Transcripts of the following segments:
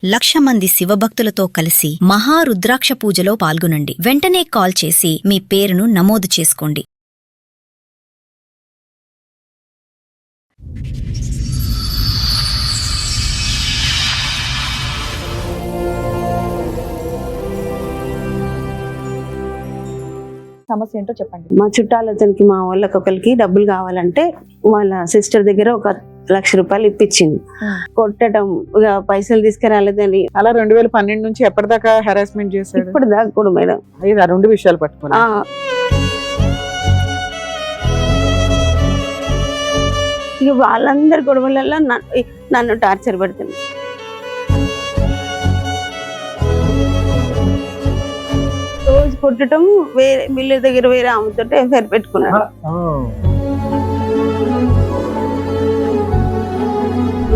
1,00,000 మంది శివభక్తులతో కలిసి మహారుద్రాక్ష పూజలో పాల్గొనండి. వెంటనే కాల్ చేసి మీ పేరును నమోదు చేసుకోండి. సమస్య ఏంటో చెప్పండి. మా చుట్టాలతనికి మా వాళ్ళకి ఒకరికి డబ్బులు కావాలంటే వాళ్ళ సిస్టర్ దగ్గర ఒక 1,00,000 రూపాయలు ఇప్పించింది. కొట్టడం, ఇక పైసలు తీసుకురాలేదని అలా 2012 నుంచి ఎప్పటిదాకా హెరాస్మెంట్ చేశాడు? ఇప్పుడు దాకా కూడా మేడం ఇది ఆ రెండు విషయాలు పట్టుకున్నా. ఇక వాళ్ళందరి గొడవలలో నన్ను టార్చర్ పెడుతుంది. రోజు కొట్టడం, వేరే మిల్లు దగ్గర వేరే ఆమెతో ఎఫ్ఐఆర్ పెట్టుకున్నాడు.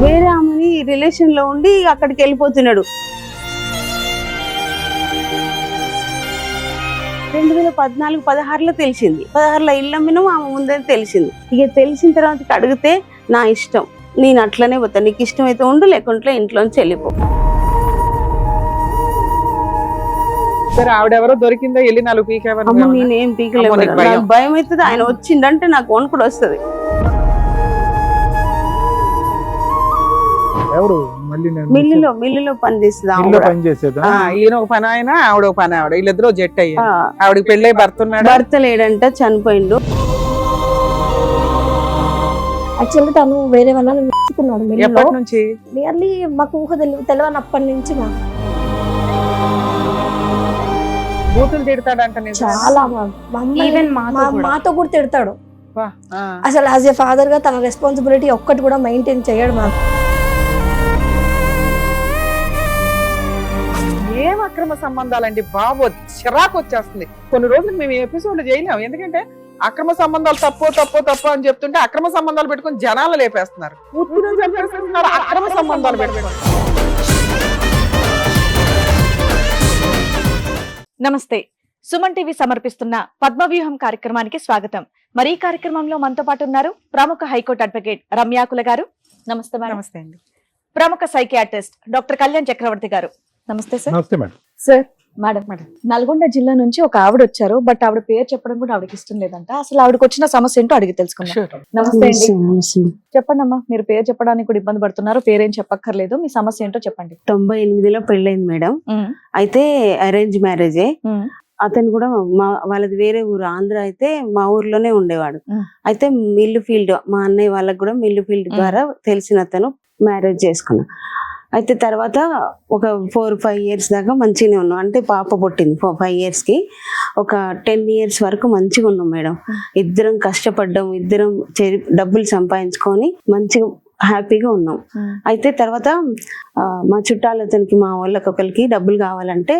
వేరే ఆమెని రిలేషన్ లో ఉండి అక్కడికి వెళ్ళిపోతున్నాడు. 2014-16లో తెలిసింది. 16లో ఇల్లు అమ్మినాం, ఆమె ముందే తెలిసింది. ఇక తెలిసిన తర్వాత అడిగితే నా ఇష్టం, నేను అట్లనే పోతా, నీకు ఇష్టం అయితే ఉండు, లేకుంటే ఇంట్లోంచి వెళ్ళిపో. సరే, ఆవిడెవరో దొరికిందా? వెళ్ళి 4 పీకేవరు? నేనేం పీకలేదు, నాకు భయం అవుతుంది. ఆయన వచ్చిందంటే నాకు వణుకుడు వస్తుంది. మిల్లులో పని చేస్తుంది. ఈయన ఒక పని ఆయన, ఆవిడ ఒక పని ఆవిడ, వీళ్ళిద్దరూ జెట్ అయ్యారు. ఆవిడకి పెళ్ళై భర్త లేడంట, చనిపోయిండు. యాక్చువల్లీ తను వేరే వాళ్ళని మెచ్చుకున్నాడు. ఎప్పటి నుంచి? నియర్లీ మాకు ఊహ తెలియనప్పటి నుంచి బూతులు తిడతాడంట. చాలా మాతో కూడా తిడతాడు. అసలు యాజ్ ఏ ఫాదర్ గా తన రెస్పాన్సిబిలిటీ ఒక్కటి కూడా మెయింటైన్ చేయడు. మాకు ఏం అక్రమ సంబంధాలండి బాబు, చిరాకు వచ్చేస్తుంది. కొన్ని రోజులు మేము ఎపిసోడ్ చేయలేము, ఎందుకంటే అక్రమ సంబంధాలు తప్పు అని చెప్తుంటే అక్రమ సంబంధాలు పెట్టుకుని జనాలు లేపేస్తున్నారు. అక్రమ సంబంధాలు పెట్టుకుని. నమస్తే, సుమన్ టీవీ సమర్పిస్తున్న పద్మవ్యూహం కార్యక్రమానికి స్వాగతం. మరి ఈ కార్యక్రమంలో మనతో పాటు ఉన్నారు ప్రముఖ హైకోర్టు అడ్వకేట్ రమ్యాకుల గారు. నమస్తే మేడం. నమస్తే అండి. ప్రముఖ సైకియాట్రిస్ట్ డాక్టర్ కళ్యాణ్ చక్రవర్తి గారు. నమస్తే సార్. నమస్తే మేడం. సార్, మేడం నల్గొండ జిల్లా నుంచి ఒక ఆవిడ వచ్చారు, బట్ ఆవిడ పేరు చెప్పడం కూడా ఆవిడకి ఇష్టం లేదంట. అసలు ఆవిడకి వచ్చిన సమస్య ఏంటో అడిగి తెలుసుకున్నాం. నమస్తే అండి. చెప్పండి అమ్మా, మీరు పేరు చెప్పడానికి కూడా ఇబ్బంది పడుతున్నారు. పేరేం చెప్పక్కర్లేదు, మీ సమస్య ఏంటో చెప్పండి. 98లో పెళ్ళైంది మేడం. అయితే అరేంజ్ మ్యారేజే. అతను కూడా వాళ్ళది వేరే ఊరు, ఆంధ్ర. అయితే మా ఊర్లోనే ఉండేవాడు. అయితే మిల్లు ఫీల్డ్, మా అన్నయ్య వాళ్ళకి కూడా మిల్లు ఫీల్డ్ ద్వారా తెలిసిన అతను మ్యారేజ్ చేసుకున్నా. అయితే తర్వాత ఒక 4-5 ఇయర్స్ దాకా మంచిగానే ఉన్నాం. అంటే పాప పుట్టింది 5 ఇయర్స్ కి. ఒక 10 ఇయర్స్ వరకు మంచిగా ఉన్నాం మేడం. ఇద్దరం కష్టపడ్డాం, ఇద్దరం డబ్బులు సంపాదించుకొని మంచిగా హ్యాపీగా ఉన్నాం. అయితే తర్వాత మా చుట్టాలతనికి మా వాళ్ళకి ఒకరికి డబ్బులు కావాలంటే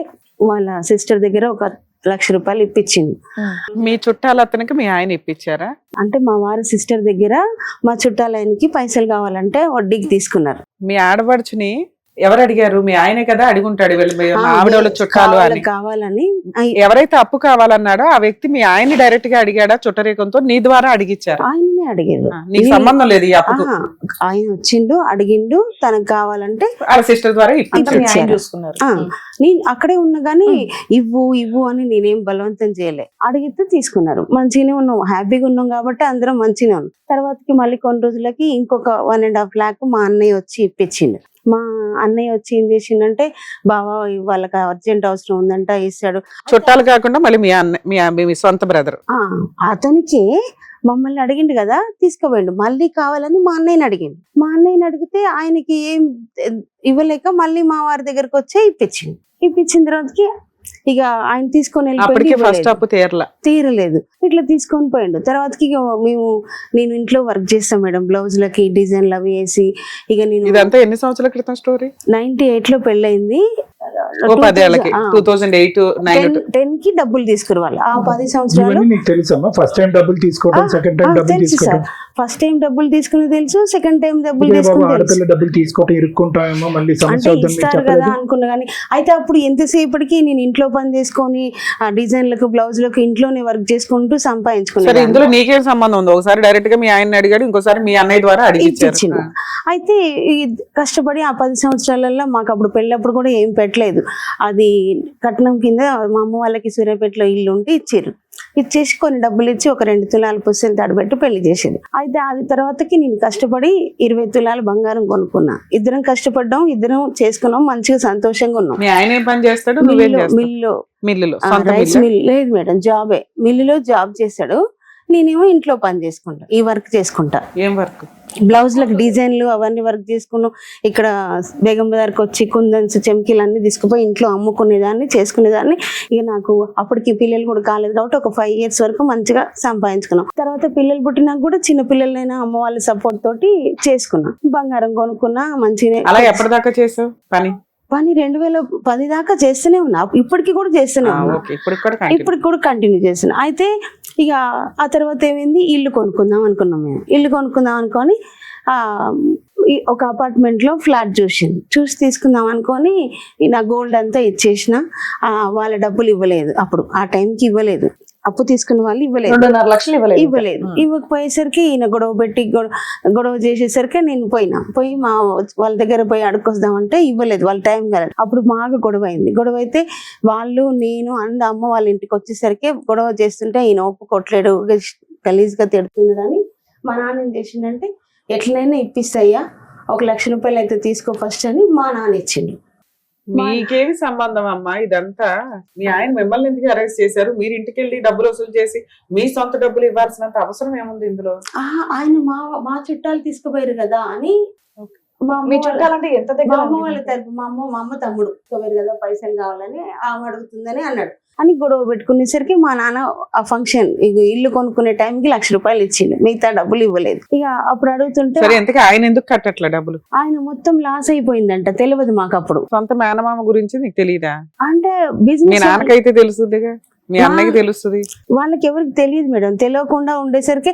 వాళ్ళ సిస్టర్ దగ్గర ఒక 1,00,000 రూపాయలు ఇప్పించింది. మీ చుట్టాలతనికి మీ ఆయన ఇప్పించారా? అంటే మా వారి సిస్టర్ దగ్గర మా చుట్టాలకి పైసలు కావాలంటే వడ్డీకి తీసుకున్నారు. మీ ఆడపడుచుని ఎవరు అడిగారు? మీ ఆయనే కదా అడుగుంటాడు, ఆవిడ వాళ్ళ చుట్టాలు అని కావాలని. ఎవరైతే అప్పు కావాలన్నాడో ఆ వ్యక్తి మీ ఆయన్ని డైరెక్ట్ గా అడిగాడా? చుట్టరేకంతో నీ ద్వారా అడిగిచ్చారు? ఆయననే అడిగారు. నీకు సంబంధం లేదు ఈ అప్పుకు? ఆయన వచ్చిండు, అడిగిండు, తనకు కావాలంటే వాళ్ళ సిస్టర్ ద్వారా చూసుకున్నారు. నేను అక్కడే ఉన్నా గానీ ఇవ్వు అని నేనేం బలవంతం చేయలే. అడిగితే తీసుకున్నారు. మంచిగానే ఉన్నాం, హ్యాపీగా ఉన్నాం కాబట్టి అందరం మంచిగానే ఉన్నాం. తర్వాతకి మళ్ళీ కొన్ని రోజులకి ఇంకొక 1.5 lakh మా అన్నయ్య వచ్చి ఇప్పించిండు. మా అన్నయ్య వచ్చి ఏం చేసిండంటే, బావా వాళ్ళకి అర్జెంట్ అవసరం ఉందంట, ఇస్తాడు. చుట్టాలు కాకుండా మళ్ళీ మీ సొంత బ్రదర్ అతనికి మమ్మల్ని అడిగిండు కదా, తీసుకుపోయిండు. మళ్ళీ కావాలని మా అన్నయ్యని అడిగిండు. మా అన్నయ్యని అడిగితే ఆయనకి ఏం ఇవ్వలేక మళ్ళీ మా వారి దగ్గరకు వచ్చే ఇప్పించిన తర్వాతకి ఇక ఆయన తీసుకొని తీరలేదు, ఇట్లా తీసుకొని పోయిండు. తర్వాతకి ఇక నేను ఇంట్లో వర్క్ చేస్తాను మేడం, బ్లౌజులకి డిజైన్లు అవి వేసి. ఇక నేను ఇదంతా ఎన్ని సంవత్సరాల క్రితం స్టోరీ? 98లో పెళ్ళయింది. ఓ 10 ఏళ్ళకి 2008 9 10 కి డబ్బులు తీసుకురావాలి. ఆ 10 సంవత్సరాలు ఇవన్నీ నీకు తెలుసమ్మా? ఫస్ట్ టైం డబ్బులు తీసుకోవడం, సెకండ్ టైం డబ్బులు తెలుసు సార్. తీసుకోవడం. ఫస్ట్ టైం డబ్బులు తీసుకుని తెలుసు, సెకండ్ టైం డబ్బులు ఇదే బాబు తీసుకుని తెలుసు. ఆడపిల్ల డబ్బులు తీసుకోవటం ఇరుక్కుంటామేమో, మళ్ళీ అంటే సమస్య అవుతుందని ఇస్తారు కదా చెప్పలేదు. అనుకున్నా కానీ అయితే అప్పుడు ఎంతసేపటికి నేను ఇంట్లో పని చేసుకొని ఆ డిజైన్లకు బ్లౌజులకు ఇంట్లోనే వర్క్ చేసుకుంటూ సరే సంపాదించుకున్నాను. ఇందులో నీకేం సంబంధం ఉంది? ఒకసారి డైరెక్ట్ గా మీ ఆయన అడిగాడు, ఇంకోసారి మీ అన్నయ్య ద్వారా అడిగిచ్చారు. ఇచ్చిండు. అయితే ఈ కష్టపడి ఆ 10 సంవత్సరాలలో మాకు అప్పుడు పెళ్ళప్పుడు కూడా ఏం పెట్టలేదు. అది కట్నం కింద మా అమ్మ వాళ్ళకి సూర్యాపేటలో ఇల్లు ఉంటే ఇచ్చారు. ఇచ్చేసి కొన్ని డబ్బులు ఇచ్చి ఒక 2 తులాలు పుస్తలు తడబెట్టి పెళ్లి చేసేది. అయితే అది తర్వాతకి నేను కష్టపడి 20 తులాలు బంగారం కొనుక్కున్నా. ఇద్దరం కష్టపడ్డాం, ఇద్దరం చేసుకున్నాం, మంచిగా సంతోషంగా ఉన్నాం. మీ ఆయన ఏం పని చేస్తాడు, నువ్వేం చేస్తావు? మిల్లులో సొంత రైస్ మిల్లా? మిల్ లేదు మేడం, జాబే. మిల్లులో జాబ్ చేస్తాడు, నేనేమో ఇంట్లో పని చేసుకుంటా, ఈ వర్క్ చేసుకుంటా. ఏం వర్క్? బ్లౌజ్లకు డిజైన్లు అవన్నీ వర్క్ చేసుకున్నాం. ఇక్కడ బేగం బజార్కి వచ్చి కుందన్స్ చెమ్కీలు అన్ని తీసుకుపోయి ఇంట్లో అమ్ముకునేదాన్ని, చేసుకునేదాన్ని. ఇక నాకు అప్పటికి పిల్లలు కూడా కాలేదు కాబట్టి ఒక 5 years వరకు మంచిగా సంపాదించుకున్నాం. తర్వాత పిల్లలు పుట్టినాక కూడా చిన్న పిల్లలైనా అమ్మ వాళ్ళ సపోర్ట్ తోటి చేసుకున్నాం. బంగారం కొనుక్కున్నా మంచిగా. అలా ఎప్పటిదాకా చేసావు పని? 2010 దాకా చేస్తూనే ఉన్నా, ఇప్పటికి కూడా చేస్తూనే ఉన్నా, ఓకే, ఇప్పుడు కూడా కంటిన్యూ చేస్తున్నా. అయితే ఇక ఆ తర్వాత ఏమైంది, ఇల్లు కొనుక్కుందాం అనుకున్నాం. మేము ఇల్లు కొనుక్కుందాం అనుకొని ఒక అపార్ట్మెంట్ లో ఫ్లాట్ చూసి తీసుకుందాం అనుకొని నా గోల్డ్ అంతా ఇచ్చేసిన. వాళ్ళ డబ్బులు ఇవ్వలేదు, అప్పుడు ఆ టైంకి ఇవ్వలేదు. అప్పు తీసుకున్న వాళ్ళు ఇవ్వలేదు, 2.5 లక్షలు ఇవ్వలేదు. ఇవ్వకపోయేసరికి ఈయన గొడవ చేసేసరికి నేను పోయి వాళ్ళ దగ్గర పోయి అడుక్కొస్తామంటే ఇవ్వలేదు, వాళ్ళ టైం కాదు. అప్పుడు బాగా గొడవ అయింది. గొడవ అయితే వాళ్ళు నేను అమ్మ వాళ్ళ ఇంటికి వచ్చేసరికి గొడవ చేస్తుంటే ఈయన ఒప్పుకోట్లేడు, గలీజ్గా తిడుతున్నాడని మా నాన్న ఏం చేసిండంటే ఎట్లనైనా ఇప్పిస్తాయ్యా, 1 లక్ష రూపాయలు అయితే తీసుకో ఫస్ట్ అని మా నాన్న ఇచ్చిండు. మీకేమి సంబంధం అమ్మా ఇదంతా? మీ ఆయన మిమ్మల్ని ఎందుకు అరెస్ట్ చేశారు? మీరు ఇంటికి వెళ్ళి డబ్బులు వసూలు చేసి మీ సొంత డబ్బులు ఇవ్వాల్సినంత అవసరం ఏముంది ఇందులో? ఆయన మా చుట్టాలు తీసుకుపోయారు కదా అని. మీ చుట్టాలంటే ఎంత దగ్గర? మా అమ్మ వాళ్ళ తరపు మా అమ్మ తమ్ముడు తీసుకుపోయారు కదా, పైసలు కావాలని ఆమె అడుగుతుందని అన్నాడు అని గొడవ పెట్టుకునేసరికి మా నాన్న ఆ ఫంక్షన్ ఇల్లు కొనుక్కునే టైంకి 1 లక్ష రూపాయలు ఇచ్చిండు, మిగతా డబ్బులు ఇవ్వలేదు. ఇక అప్పుడు అడుగుతుంటే ఆయన ఎందుకు కట్టట్లే డబ్బులు? ఆయన మొత్తం లాస్ అయిపోయిందంట, తెలియదు మాకు అప్పుడు. సొంత మేనమామ గురించి నీకు తెలియదా? అంటే మీ బిజినెస్ నాన్నకైతే తెలుస్తుందిగా, మీ అన్నకి తెలుస్తుంది. వాళ్ళకి ఎవరికి తెలియదు మేడం. తెలియకుండా ఉండేసరికి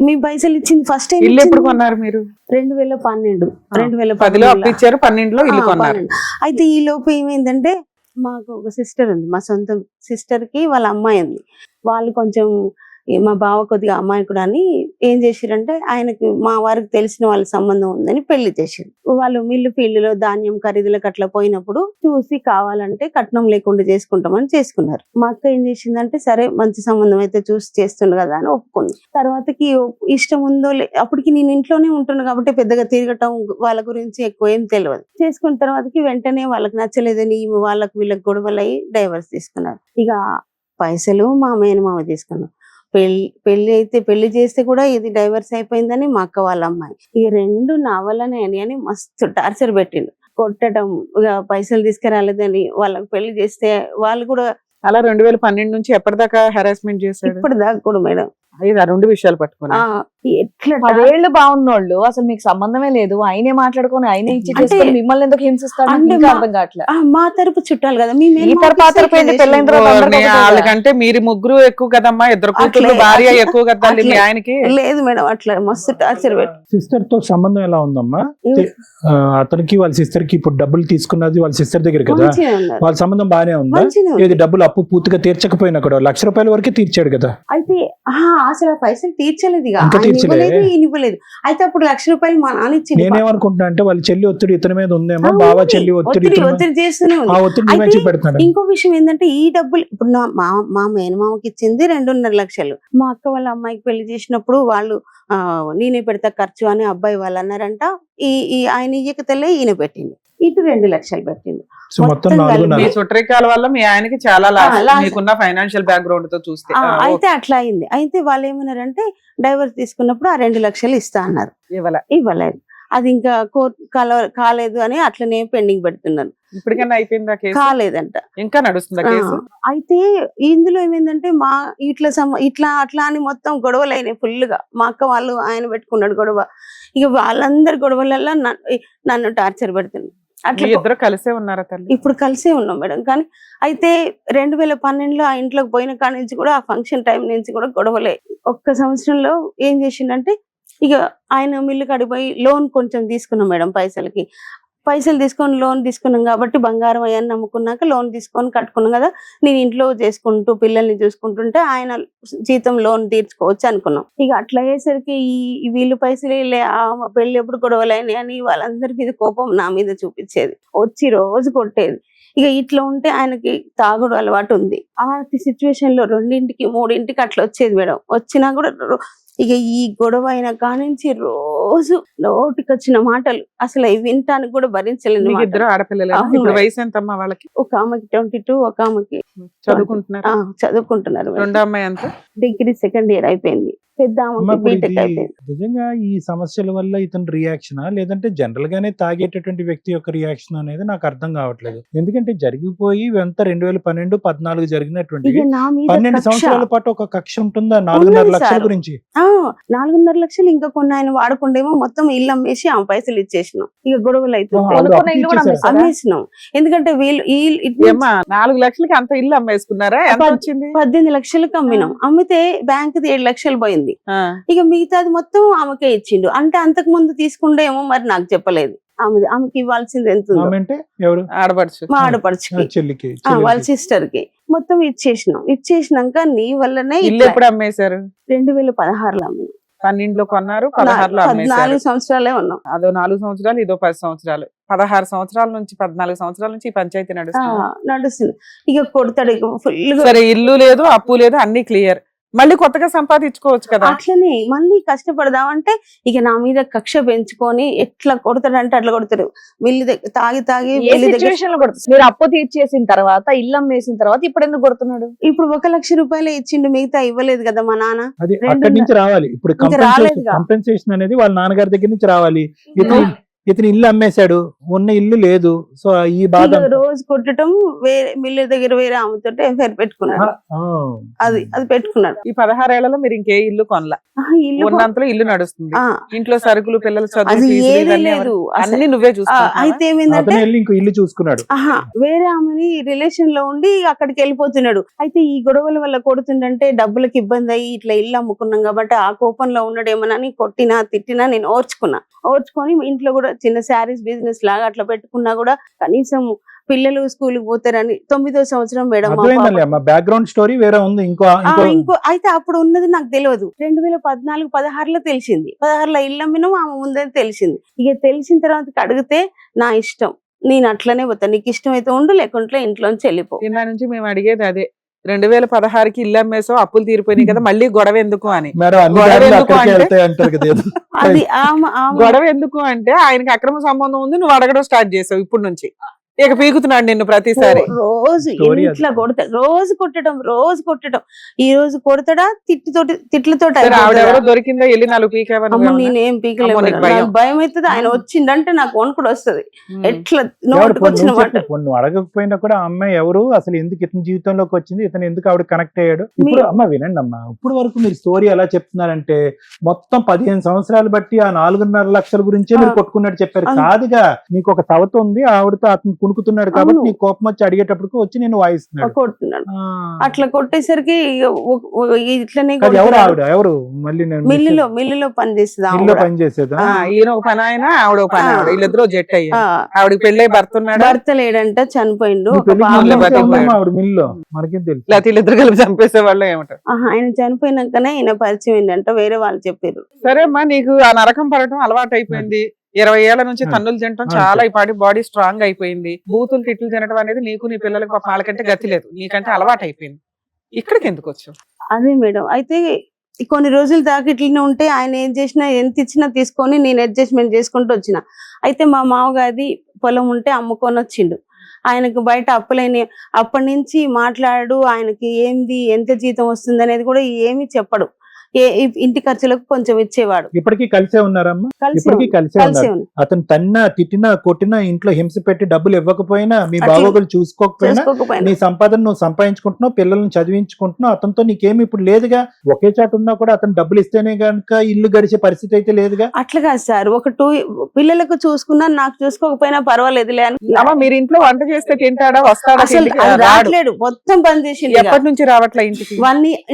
మీ పైసలు ఇచ్చింది ఫస్ట్ టైం. ఇల్లు ఎప్పుడు కొన్నారు మీరు? 2012 10లో అప్పు ఇచ్చారు, 12లో ఇల్లు కొన్నారు. అయితే ఈ లోపు ఏమైందంటే మాకు ఒక సిస్టర్ ఉంది, మా సొంత సిస్టర్ కి వాళ్ళ అమ్మాయి ఉంది. వాళ్ళు కొంచెం మా బావ కొద్దిగా అమాయకుడు అని ఏం చేసిరంటే ఆయనకి మా వారికి తెలిసిన వాళ్ళ సంబంధం ఉందని పెళ్లి చేసారు. వాళ్ళు మిల్లు ఫీల్డ్ లో ధాన్యం ఖరీదులకు అట్లా పోయినప్పుడు చూసి కావాలంటే కట్నం లేకుండా చేసుకుంటామని చేసుకున్నారు. మా అక్క ఏం చేసిందంటే సరే మంచి సంబంధం అయితే చూసి చేస్తుండ కదా అని ఒప్పుకుంది. తర్వాతకి ఇష్టం ఉందో అప్పటికి నేను ఇంట్లోనే ఉంటున్నా కాబట్టి పెద్దగా తిరగటం వాళ్ళ గురించి ఎక్కువ ఏం తెలియదు. చేసుకున్న తర్వాతకి వెంటనే వాళ్ళకి నచ్చలేదని వీళ్ళకి గొడవలయ్యి డైవర్స్ తీసుకున్నారు. ఇక పైసలు మా మేనమామ తీసుకున్నాం. పెళ్లి చేస్తే కూడా ఇది డైవర్స్ అయిపోయిందని మా అక్క వాళ్ళ అమ్మాయి. ఈ 2 నా వల్లనే అని మస్తు టార్చర్ పెట్టిండు, కొట్టడం, ఇక పైసలు తీసుకురాలేదని. వాళ్ళకి పెళ్లి చేస్తే వాళ్ళు కూడా అలా 2012 నుంచి ఎప్పటిదాకా హెరాస్మెంట్ చేశాడు? ఇప్పటిదాకా కూడా మేడం. ఆ 2 విషయాలు పట్టుకున్నా. ఎట్లా 10 ఏళ్ళు బాగున్నోళ్ళు అసలు మీకు సంబంధమే లేదు, ఆయనే మాట్లాడుకొని ఆయనే ఇచ్చి చేసుకొని మిమ్మల్ని ఎందుకు హింసిస్తాడు అంటే ఇంకా అర్థం కావట్లే. మా తరపు చుట్టాలు కదా, ఈ తరపు పెళ్ళైన తర్వాత అందరికీ ఒకటే కదా. వాళ్ళకంటే మీరు ముగ్గురు ఎక్కువ కదమ్మా, 2 కూతురు భార్య ఎక్కువ కదా మీ ఆయనకి? లేదు మేడం, అట్లా మస్తు టార్చర్ పెట్టి. సిస్టర్ తో సంబంధం ఎలా ఉందమ్మా? అతనికి వాళ్ళ సిస్టర్ కి ఇప్పుడు డబ్బులు తీసుకున్నది వాళ్ళ సిస్టర్ దగ్గర కదా, మంచిగా ఉన్నారు. వాళ్ళ సంబంధం బానే ఉందా? మంచిగా ఉంది. ఏది డబ్బులు అప్పు పూర్తిగా తీర్చకపోయినా కూడా 1 లక్ష రూపాయల వరకే తీర్చాడు కదా. అయితే అసలు ఆ పైసలు తీర్చలేదు, ఇక ఇంకా ఆయన తీర్చలే. ఇవ్వలేదు, ఈయన ఇవ్వలేదు. అయితే అప్పుడు 1 లక్ష రూపాయలు మా నాన్న ఇచ్చింది. నేనేమనుకుంటున్నా అంటే వాళ్ళ చెల్లి ఒత్తిడి ఇతని మీద ఉందేమో, బావ చెల్లి ఒత్తిడి చేస్తూనే ఆ ఉంది. ఒత్తిడి అయితే మంచి పెడుతున్నాడు. ఇంకో విషయం ఏంటంటే ఈ డబ్బులు ఇప్పుడు మా మేనమామకి ఇచ్చింది 2.5 లక్షలు. మా అక్క వాళ్ళ అమ్మాయికి పెళ్లి చేసినప్పుడు వాళ్ళు నేనే పెడతా ఖర్చు అని అబ్బాయి వాళ్ళు అన్నారంట. ఆయన ఇయ్యక తెల్లే ఈయన పెట్టింది, ఇటు 2 లక్షలు పెట్టింది. సో మొత్తం 4.5. మీ చుట్టరికాల వల్ల మీ ఆయనకి చాలా లాస్, మీకున్న ఫైనాన్షియల్ బ్యాక్గ్రౌండ్ తో చూస్తే. అయితే అట్లా అయింది. అయితే వాళ్ళు ఏమన్నారంటే డైవర్స్ తీసుకున్నప్పుడు ఆ 2 లక్షలు ఇస్తా అన్నారు, ఇవ్వలేదు. అది ఇంకా కోర్టు కాలేదు అని అట్లనే పెండింగ్ పెడుతున్నారు. ఇప్పటికన్నా అయిపోయిందా కేసు? కాలేదంట, ఇంకా నడుస్తుందా కేసు? అయితే ఇందులో ఏమైందంటే ఇట్లా అట్లా అని మొత్తం గొడవలు అయినాయి ఫుల్ గా. మా అక్క వాళ్ళు ఆయన పెట్టుకున్నాడు గొడవ. ఇక వాళ్ళందరి గొడవలలో నన్ను టార్చర్ పెడుతున్నాడు. అట్లా ఇద్దరు కలిసే ఉన్నారా తల్లి? ఇప్పుడు కలిసే ఉన్నాం మేడం. కానీ అయితే 2012లో ఆ ఇంట్లోకి పోయిన కాడి నుంచి కూడా ఆ ఫంక్షన్ టైం నుంచి కూడా గొడవలే. ఒక్క సంవత్సరంలో ఏం చేసిండంటే ఇక ఆయన మిల్లు కడిపోయి లోన్ కొంచెం తీసుకున్నాం మేడం. పైసలు తీసుకొని లోన్ తీసుకున్నాం కాబట్టి బంగారం అయ్యాన్ని నమ్ముకున్నాక లోన్ తీసుకొని కట్టుకున్నాం కదా, నేను ఇంట్లో చేసుకుంటూ పిల్లల్ని చూసుకుంటుంటే ఆయన జీతం లోన్ తీర్చుకోవచ్చు అనుకున్నాం. ఇక అట్లా అయ్యేసరికి ఈ వీళ్ళు పైసలు పెళ్లి ఎప్పుడు గొడవలైనాయి అని వాళ్ళందరి మీద కోపం నా మీద చూపించేది, వచ్చి రోజు కొట్టేది. ఇక ఇట్లా ఉంటే ఆయనకి తాగుడు అలవాటు ఉంది. ఆ సిచ్యువేషన్ లో 2ంటికి 3ంటికి అట్లా వచ్చేది మేడం. వచ్చినా కూడా ఇక ఈ గొడవ అయిన కానించి రోజు నోటికి వచ్చిన మాటలు అసలు అవి వినటానికి కూడా భరించలేను. ఇద్దరు ఆడపిల్లలు. వయసు ఎంతమ్మా వాళ్ళకి? ఒక ఆమెకి 22, ఒక ఆమెకి చదువుకుంటున్నారు. రెండో అమ్మాయి అంతా డిగ్రీ 2nd ఇయర్ అయిపోయింది. పెద్ద ఆమెకి బీటెక్ అయిపోయింది. నిజంగా ఈ సమస్యల వల్ల ఇతని రియాక్షన్ లేదంటే జనరల్ గానే తాగేటటువంటి వ్యక్తి యొక్క రియాక్షన్ అనేది నాకు అర్థం కావట్లేదు. ఎందుకంటే జరిగిపోయి ఇవంతా 2012-14 జరిగినటువంటి 12 సంవత్సరాల పాటు ఒక కక్ష ఉంటుందా? 4.5 లక్షల గురించి 4.5 లక్షలు ఇంకా కొన్ని ఆయన వాడకుండేమో మొత్తం ఇల్లు అమ్మేసి ఆమె పైసలు ఇచ్చేసినాం. ఇక గొడవలు అయితే అమ్మేసినాం. ఎందుకంటే వీళ్ళు 4 లక్షలకి అంత ఇల్లు అమ్మేసుకున్నారా? 18 లక్షలకు అమ్మినాం. అమ్మితే బ్యాంక్ 7 లక్షలు పోయింది. ఇక మిగతాది మొత్తం ఆమెకే ఇచ్చిండు. అంటే అంతకు ముందు తీసుకుండేమో మరి నాకు చెప్పలేదు. ఆమెకి ఇవ్వాల్సింది ఎంత ఉందో మా ఆడపడుచుకి వాళ్ళ సిస్టర్ కి మొత్తం ఇచ్చేసినాం. ఇచ్చేసినాక నీ వల్లనే ఇల్లు ఎప్పుడు అమ్మేశారు? 2016లో అమ్మినాం. 12లో కొన్నారు, 16లో 14 సంవత్సరాలే ఉన్నాం. అదో 4 సంవత్సరాలు, ఇదో 10 సంవత్సరాలు. 16 సంవత్సరాల నుంచి 14 సంవత్సరాల నుంచి ఈ పంచాయతీ నడుస్తుంది. ఇక కొడతాడు ఇక ఫుల్. సరే, ఇల్లు లేదు, అప్పు లేదు, అన్ని క్లియర్. మళ్ళీ కొత్తగా సంపాదించుకోవచ్చు కదా. అట్లనే మళ్ళీ కష్టపడదామంటే ఇక నా మీద కక్ష పెంచుకొని ఎట్లా కొడతాడంటే అట్లా కొడతాడు. మిల్లు తాగి మీరు అప్పు తీర్చేసిన తర్వాత ఇల్లు అమ్మేసిన తర్వాత ఇప్పుడు ఎందుకు కొడుతున్నాడు? ఇప్పుడు 1 లక్ష రూపాయలు ఇచ్చిండు, మిగతా ఇవ్వలేదు కదా మా నాన్న. అక్కడి నుంచి రావాలి. ఇప్పుడు కంపెన్సేషన్ అనేది వాళ్ళ నాన్నగారి దగ్గర నుంచి రావాలి. ఇతను ఇల్లు అమ్మేశాడు, ఉన్న ఇల్లు లేదు. సో ఈ బాధ రోజు కొట్టడం, వేరే మిల్లు దగ్గర వేరే ఆమెతోటి ఎఫ్ఐఆర్ పెట్టుకున్నాడు. అది పెట్టుకున్నాడు. ఈ 16 ఏళ్లలో మీరు ఇంకే ఇల్లు కొనలా? ఉన్నంతలో ఇల్లు నడుస్తుంది. ఇంట్లో సరుకులు, పిల్లల చదువు లేదు, అన్ని నువ్వే చూసుకున్నావు. అయితే ఏమైందంటే ఇంకో ఇల్లు చూసుకున్నాడు. వేరే ఆమెని రిలేషన్ లో ఉండి అక్కడికి వెళ్ళిపోతున్నాడు. అయితే ఈ గొడవల వల్ల కొడుతుండంటే డబ్బులకు ఇబ్బంది అయ్యి ఇట్లా ఇల్లు అమ్ముకున్నాం కాబట్టి ఆ కోపంలో ఉన్నాడేమోనని కొట్టినా తిట్టినా నేను ఓర్చుకొని ఇంట్లో కూడా చిన్న శారీస్ బిజినెస్ లాగా అట్లా పెట్టుకున్నా కూడా కనీసం పిల్లలు స్కూల్ కి పోతారని 9వ సంవత్సరం మేడం. బ్యాక్గ్రౌండ్ స్టోరీ వేరే ఉంది. ఇంకో అయితే అప్పుడు ఉన్నది నాకు తెలియదు. 2014-16లో తెలిసింది. 16లో ఇల్లు అమ్మినాం, ఆమె ముందని తెలిసింది. ఇక తెలిసిన తర్వాత అడిగితే నా ఇష్టం, నేను అట్లనే పోతా, నీకు ఇష్టం అయితే ఉండు, లేకుంటే ఇంట్లోంచి వెళ్ళిపో. ఇలా నుంచి మేము అడిగేది అదే. 2016కి ఇల్లు అమ్మేసో అప్పులు తీరిపోయినాయి కదా, మళ్ళీ గొడవ ఎందుకు అని. గొడవ ఎందుకు అంటే ఆయనకి అక్రమ సంబంధం ఉంది, నువ్వు అడగడం స్టార్ట్ చేసావు. ఇప్పుడు నుంచి ఇక పీకుతున్నాడు నిన్ను ప్రతిసారి. రోజు ఇట్లా కొడతాడు, రోజు కొట్టడం. ఈ రోజు కొడతాడా తిట్లతో. ఆవిడెవరో దొరికిందా? వెళ్ళి 4 పీకేవా? నేనేం పీకలేదు, భయం అవుతుంది. ఆయన వచ్చిందంటే నాకు వణుకుడు వస్తుంది. ఎట్లా నోటుకొచ్చిన మాట. నువ్వు అడగకపోయినా కూడా అమ్మాయి ఎవరు, అసలు ఎందుకు ఇతని జీవితంలోకి వచ్చింది, ఇతను ఎందుకు ఆవిడ కనెక్ట్ అయ్యాడు. ఇప్పుడు అమ్మ వినండి అమ్మా, ఇప్పుడు వరకు మీరు స్టోరీ ఎలా చెప్తున్నారంటే మొత్తం 15 సంవత్సరాలు బట్టి ఆ 4.5 లక్షల గురించే మీరు కొట్టుకున్నట్టు చెప్పారు. కాదుగా, నీకు ఒక సవత ఉంది, ఆవిడతో అతను కునుకుతున్నాడు కాబట్టి నీ కోపం వచ్చి అడిగేటప్పుడు వచ్చి నేను వాయిస్తున్నాడు, కొడుతున్నాడు. అట్లా కొట్టేసరికి ఇట్లనే ఎవరు మళ్ళీ మిల్లులో పనిచేసేదా? ఈయన ఒక పని ఆయన, ఆవిడ ఒక పని. వీళ్ళిద్దరూ జెట్ అయ్యారు. ఆవిడకి పెళ్ళై భర్త లేడంట, చనిపోయిండు. ఆవిడ మిల్లులో మనకేం తెలుసు. లేకపోతే వీళ్ళిద్దరు కలిపి చంపేసే వాళ్ళు ఏమంటారు. ఆయన చనిపోయినాకనే ఈయన పరిచయం ఏంటంటే వేరే వాళ్ళు చెప్పారు. సరే అమ్మా, నీకు ఆ నరకం పడటం అలవాటు అయిపోయింది. 20 ఏళ్ల నుంచి తన్నులు తినటం చాలా, ఈ పాటి బాడీ స్ట్రాంగ్ అయిపోయింది. బూతులు తిట్లు తినడం అనేది నీకు నీ పిల్లలకు వాళ్ళకంటే గతి లేదు, నీకంటే అలవాటు అయిపోయింది. ఇక్కడికి ఎందుకు వచ్చావు? అదే మేడం, అయితే కొన్ని రోజులు దాకా ఇట్లనే ఉంటే ఆయన ఏం చేసినా ఎంత ఇచ్చినా తీసుకొని నేను అడ్జస్ట్మెంట్ చేసుకుంటూ వచ్చిన. అయితే మా మామగారి పొలం ఉంటే అమ్ముకొని వచ్చిండు. ఆయనకు బయట అప్పులైన అప్పటి నుంచి మాట్లాడు, ఆయనకి ఏంది ఎంత జీతం వస్తుంది అనేది కూడా ఏమి చెప్పడు. ఇంటి ఖర్చులకు కొంచెం ఇచ్చేవాడు. ఇప్పటికీ కలిసే ఉన్నారమ్మా? కలిసి ఇప్పటికీ కలిసే కలిసి ఉన్నారు. అతను తన్నా తిట్టినా కొట్టినా ఇంట్లో హింస పెట్టి డబ్బులు ఇవ్వకపోయినా మీ బాగోగులు చూసుకోకపోయినా నీ సంపాదన నువ్వు సంపాదించుకుంటున్నావు, పిల్లల్ని చదివించుకుంటున్నావు, అతనితో నీకేమి ఇప్పుడు లేదుగా. ఒకే చాటు ఉన్నా కూడా అతను డబ్బులు ఇస్తేనే గనుక ఇల్లు గడిచే పరిస్థితి అయితే లేదుగా. అట్లా కాదు సార్, ఒక 2 పిల్లలకు చూసుకున్నా నాకు చూసుకోకపోయినా పర్వాలేదులే అని. అమ్మ మీరు ఇంట్లో వంట చేస్తే తింటాడా, వస్తాడా? అసలు అది రావట్లేదు, మొత్తం బంద్ చేసిండు. ఎప్పటి నుంచి రావట్లే ఇంటికి?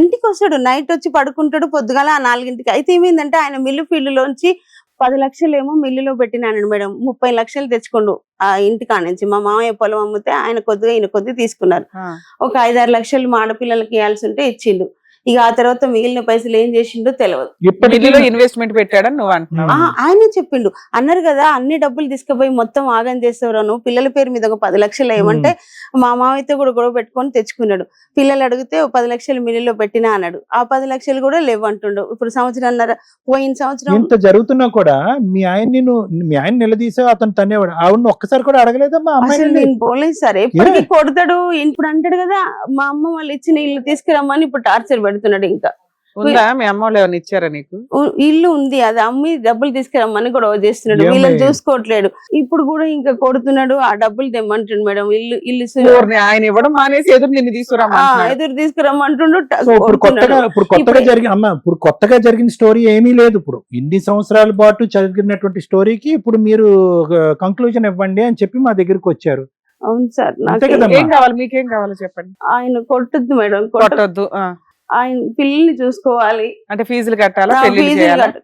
ఇంటికి వస్తాడు, నైట్ వచ్చి పడుకుంటాడు, పొద్దుగాల 4ంటికి. అయితే ఏమైందంటే ఆయన మిల్లు ఫీల్డ్ లోంచి 10 లక్షలు ఏమో మిల్లులో పెట్టినాను మేడం, 30 లక్షలు తెచ్చుకోండు ఆ ఇంటి కాడ నుంచి. మా మామయ్య పొలం అమ్మితే ఆయన కొద్దిగా ఈయన కొద్దిగా తీసుకున్నారు. ఒక 5-6 లక్షలు మా ఆడపిల్లలకి ఇవ్వాల్సి ఉంటే ఇచ్చిండు. ఇక ఆ తర్వాత మిగిలిన పైసలు ఏం చేసిండో తెలియదు. ఇప్పటిలో ఇన్వెస్ట్మెంట్ పెట్టాడని నువ్వు అంటున్నావు? ఆయనే చెప్పిండు. అన్నారు కదా అన్ని డబ్బులు తీసుకుపోయి మొత్తం ఆగం చేస్తావు నువ్వు, పిల్లల పేరు మీద ఒక 10 లక్షలు ఏమంటే మా మామయ్యతో కూడా గొడవ పెట్టుకొని తెచ్చుకున్నాడు. పిల్లలు అడిగితే 10 లక్షలు మిల్లులో పెట్టినా అన్నాడు. ఆ 10 లక్షలు కూడా లేవు అంటుండు. ఇప్పుడు సంవత్సరం పోయిన సంవత్సరం ఇంత జరుగుతున్నా కూడా మీ ఆయన నిలదీసా అతను తనేవాడు. ఆవిడ ఒక్కసారి కూడా అడగలేదమ్మా అసలు నేను పోలేదు సార్, ఎప్పటికీ కొడతాడు. ఇప్పుడు అంటాడు కదా మా అమ్మ వాళ్ళు ఇచ్చిన ఇల్లు తీసుకురమ్మని ఇప్పుడు టార్చర్ పెడుతున్నాడు. ఇంకా ఉందా? మీ అమ్మ వాళ్ళు ఏమైనా ఇచ్చారా నీకు? ఇల్లు ఉంది, అది అమ్మి డబ్బులు తీసుకురమ్మని గొడవ చేస్తున్నాడు. వీళ్ళని చూసుకోవట్లేడు. ఇప్పుడు కూడా ఇంకా కొడుతున్నాడు. ఆ డబ్బులు తెమ్మంటుండు మేడం. ఇల్లు ఆయన ఇవ్వడం మానేసి ఎదురు నిన్ను ఎదురు తీసుకురమ్మంటుండు. ఇప్పుడు కొత్తగా జరిగిన స్టోరీ ఏమీ లేదు. ఇప్పుడు ఇన్ని సంవత్సరాల పాటు జరిగినటువంటి స్టోరీకి ఇప్పుడు మీరు కంక్లూజన్ ఇవ్వండి అని చెప్పి మా దగ్గరికి వచ్చారు. అవును సార్. ఏం కావాలి, మీకేం కావాలో చెప్పండి. ఆయన కొట్టద్దు మేడం, కొట్టద్దు. ఆయన పిల్లల్ని చూసుకోవాలి. అంటే ఫీజులు కట్టాలా?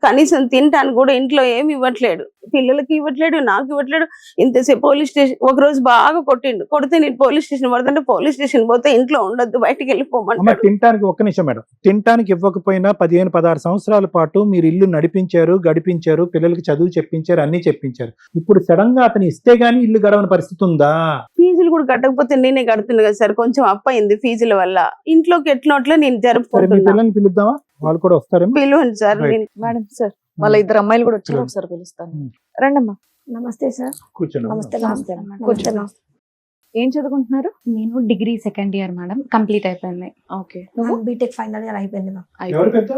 కనీసం తినటానికి కూడా ఇంట్లో ఏమి ఇవ్వట్లేడు. పిల్లలకి ఇవ్వట్లేడు, నాకు ఇవ్వట్లేడు. ఇంతసేపు పోలీస్ స్టేషన్ ఒక రోజు బాగా కొట్టిండు. కొడితే నేను పోలీస్ స్టేషన్ పడుతుంటే పోలీస్ స్టేషన్ పోతే ఇంట్లో ఉండొద్దు, బయటికి వెళ్ళిపోమంటాడు. తినటానికి ఒక్క నిమిషం మేడం, తినటానికి ఇవ్వకపోయినా 15-16 సంవత్సరాల పాటు మీరు ఇల్లు నడిపించారు, గడిపించారు, పిల్లలకి చదువు చెప్పించారు, అన్ని చెప్పించారు. ఇప్పుడు సడన్ గా అతను ఇస్తే గానీ ఇల్లు గడవని పరిస్థితి ఉందా? ఫీజులు కూడా కట్టకపోతే నేనే కడుతున్నా కదా సార్. కొంచెం అప్ అయింది ఫీజుల వల్ల. ఇంట్లోకి ఎట్లా నేను జరుపుకుంటున్నా. పిల్లల్ని పిలుద్దామా? వాళ్ళు కూడా వస్తారా? పిలువండి సార్. మేడం సార్, మళ్ళీ 2 అమ్మాయిలు కూడా వచ్చారు, ఒకసారి పిలుస్తాను. రండమ్మా. నమస్తే సార్. కూర్చోండి. నమస్తే. ఏం చదువుకుంటున్నారు? నేను degree 2nd year madam, complete అయిపోయింది. ఓకే. బీటెక్ ఫైనల్ ఇయర్ అయిపోయింది మ్యామ్. ఎవరు పెద్ద?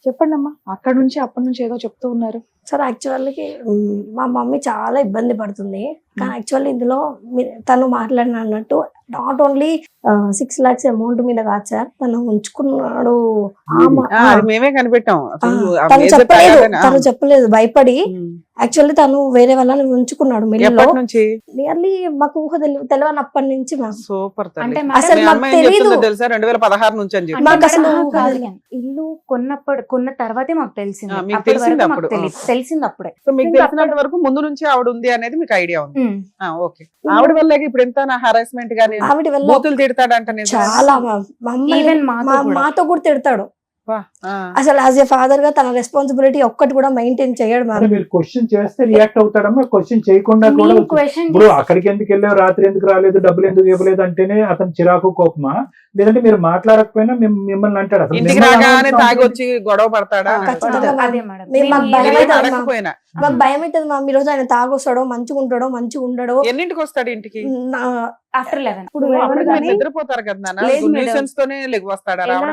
చెప్పండి అమ్మా. అక్కడ నుంచి అప్పటి నుంచి ఏదో చెప్తూ ఉన్నారు సార్. యాక్చువల్కి మా మమ్మీ చాలా ఇబ్బంది పడుతుంది. కానీ యాక్చువల్లీ ఇందులో తను మాట్లాడిన అన్నట్టు నాట్ ఓన్లీ 6 lakhs అమౌంట్ మీద కాదు సార్, తను ఉంచుకున్నాడు. మేమే కనిపెట్టాం. తను చెప్పలేదు, భయపడి. యాక్చువల్లీ తను వేరే వాళ్ళని ఉంచుకున్నాడు మిల్లులో. నియర్లీ మాకు ఊహ తెలియనప్పటి నుంచి మ్యామ్. సూపర్. అసలు మాకు తెలీదు. 2016 నుంచి అని చెప్పి మాకు అసలు ఇల్లు కొన్న తర్వాతే మాకు తెలిసింది. తెలిసింది అప్పుడే. మీకు తెలిసినంత వరకు ముందు నుంచి ఆవిడ ఉంది అనేది మీకు ఐడియా ఉంది. ఓకే. ఆవిడ వల్ల ఇప్పుడు ఎంత హరాస్మెంట్ గానీ ఆవిడ వల్ల బూతులు తిడతాడంట. చాలా మాతో కూడా తిడతాడు. అసలు యాజ్ ఏ ఫాదర్ గా తన రెస్పాన్సిబిలిటీ ఒక్కటి కూడా మెయింటైన్ చేయడు. మీరు క్వశ్చన్ చేస్తే రియాక్ట్ అవుతాడమ్మా. క్వశ్చన్ చేయకుండా కూడా ఇప్పుడు అక్కడికి ఎందుకు వెళ్ళావు, రాత్రి ఎందుకు రాలేదు, డబ్బులు ఎందుకు ఇవ్వలేదు అంటేనే అతను చిరాకు, కోపమా? లేదంటే మీరు మాట్లాడకపోయినా మిమ్మల్ని అంటాడు. అసలు ఇంటికి రాగానే తాగి వచ్చి గొడవ పడతాడా? మాకు భయం అవుతుంది మా. ఈ రోజు ఆయన తాగొస్తాడో, మంచిగా ఉంటాడో, మంచిగా ఉండడో. ఎన్నింటికి వస్తాడు ఇంటికి? ఆఫ్టర్ 11. నిద్రపోతారు కదా.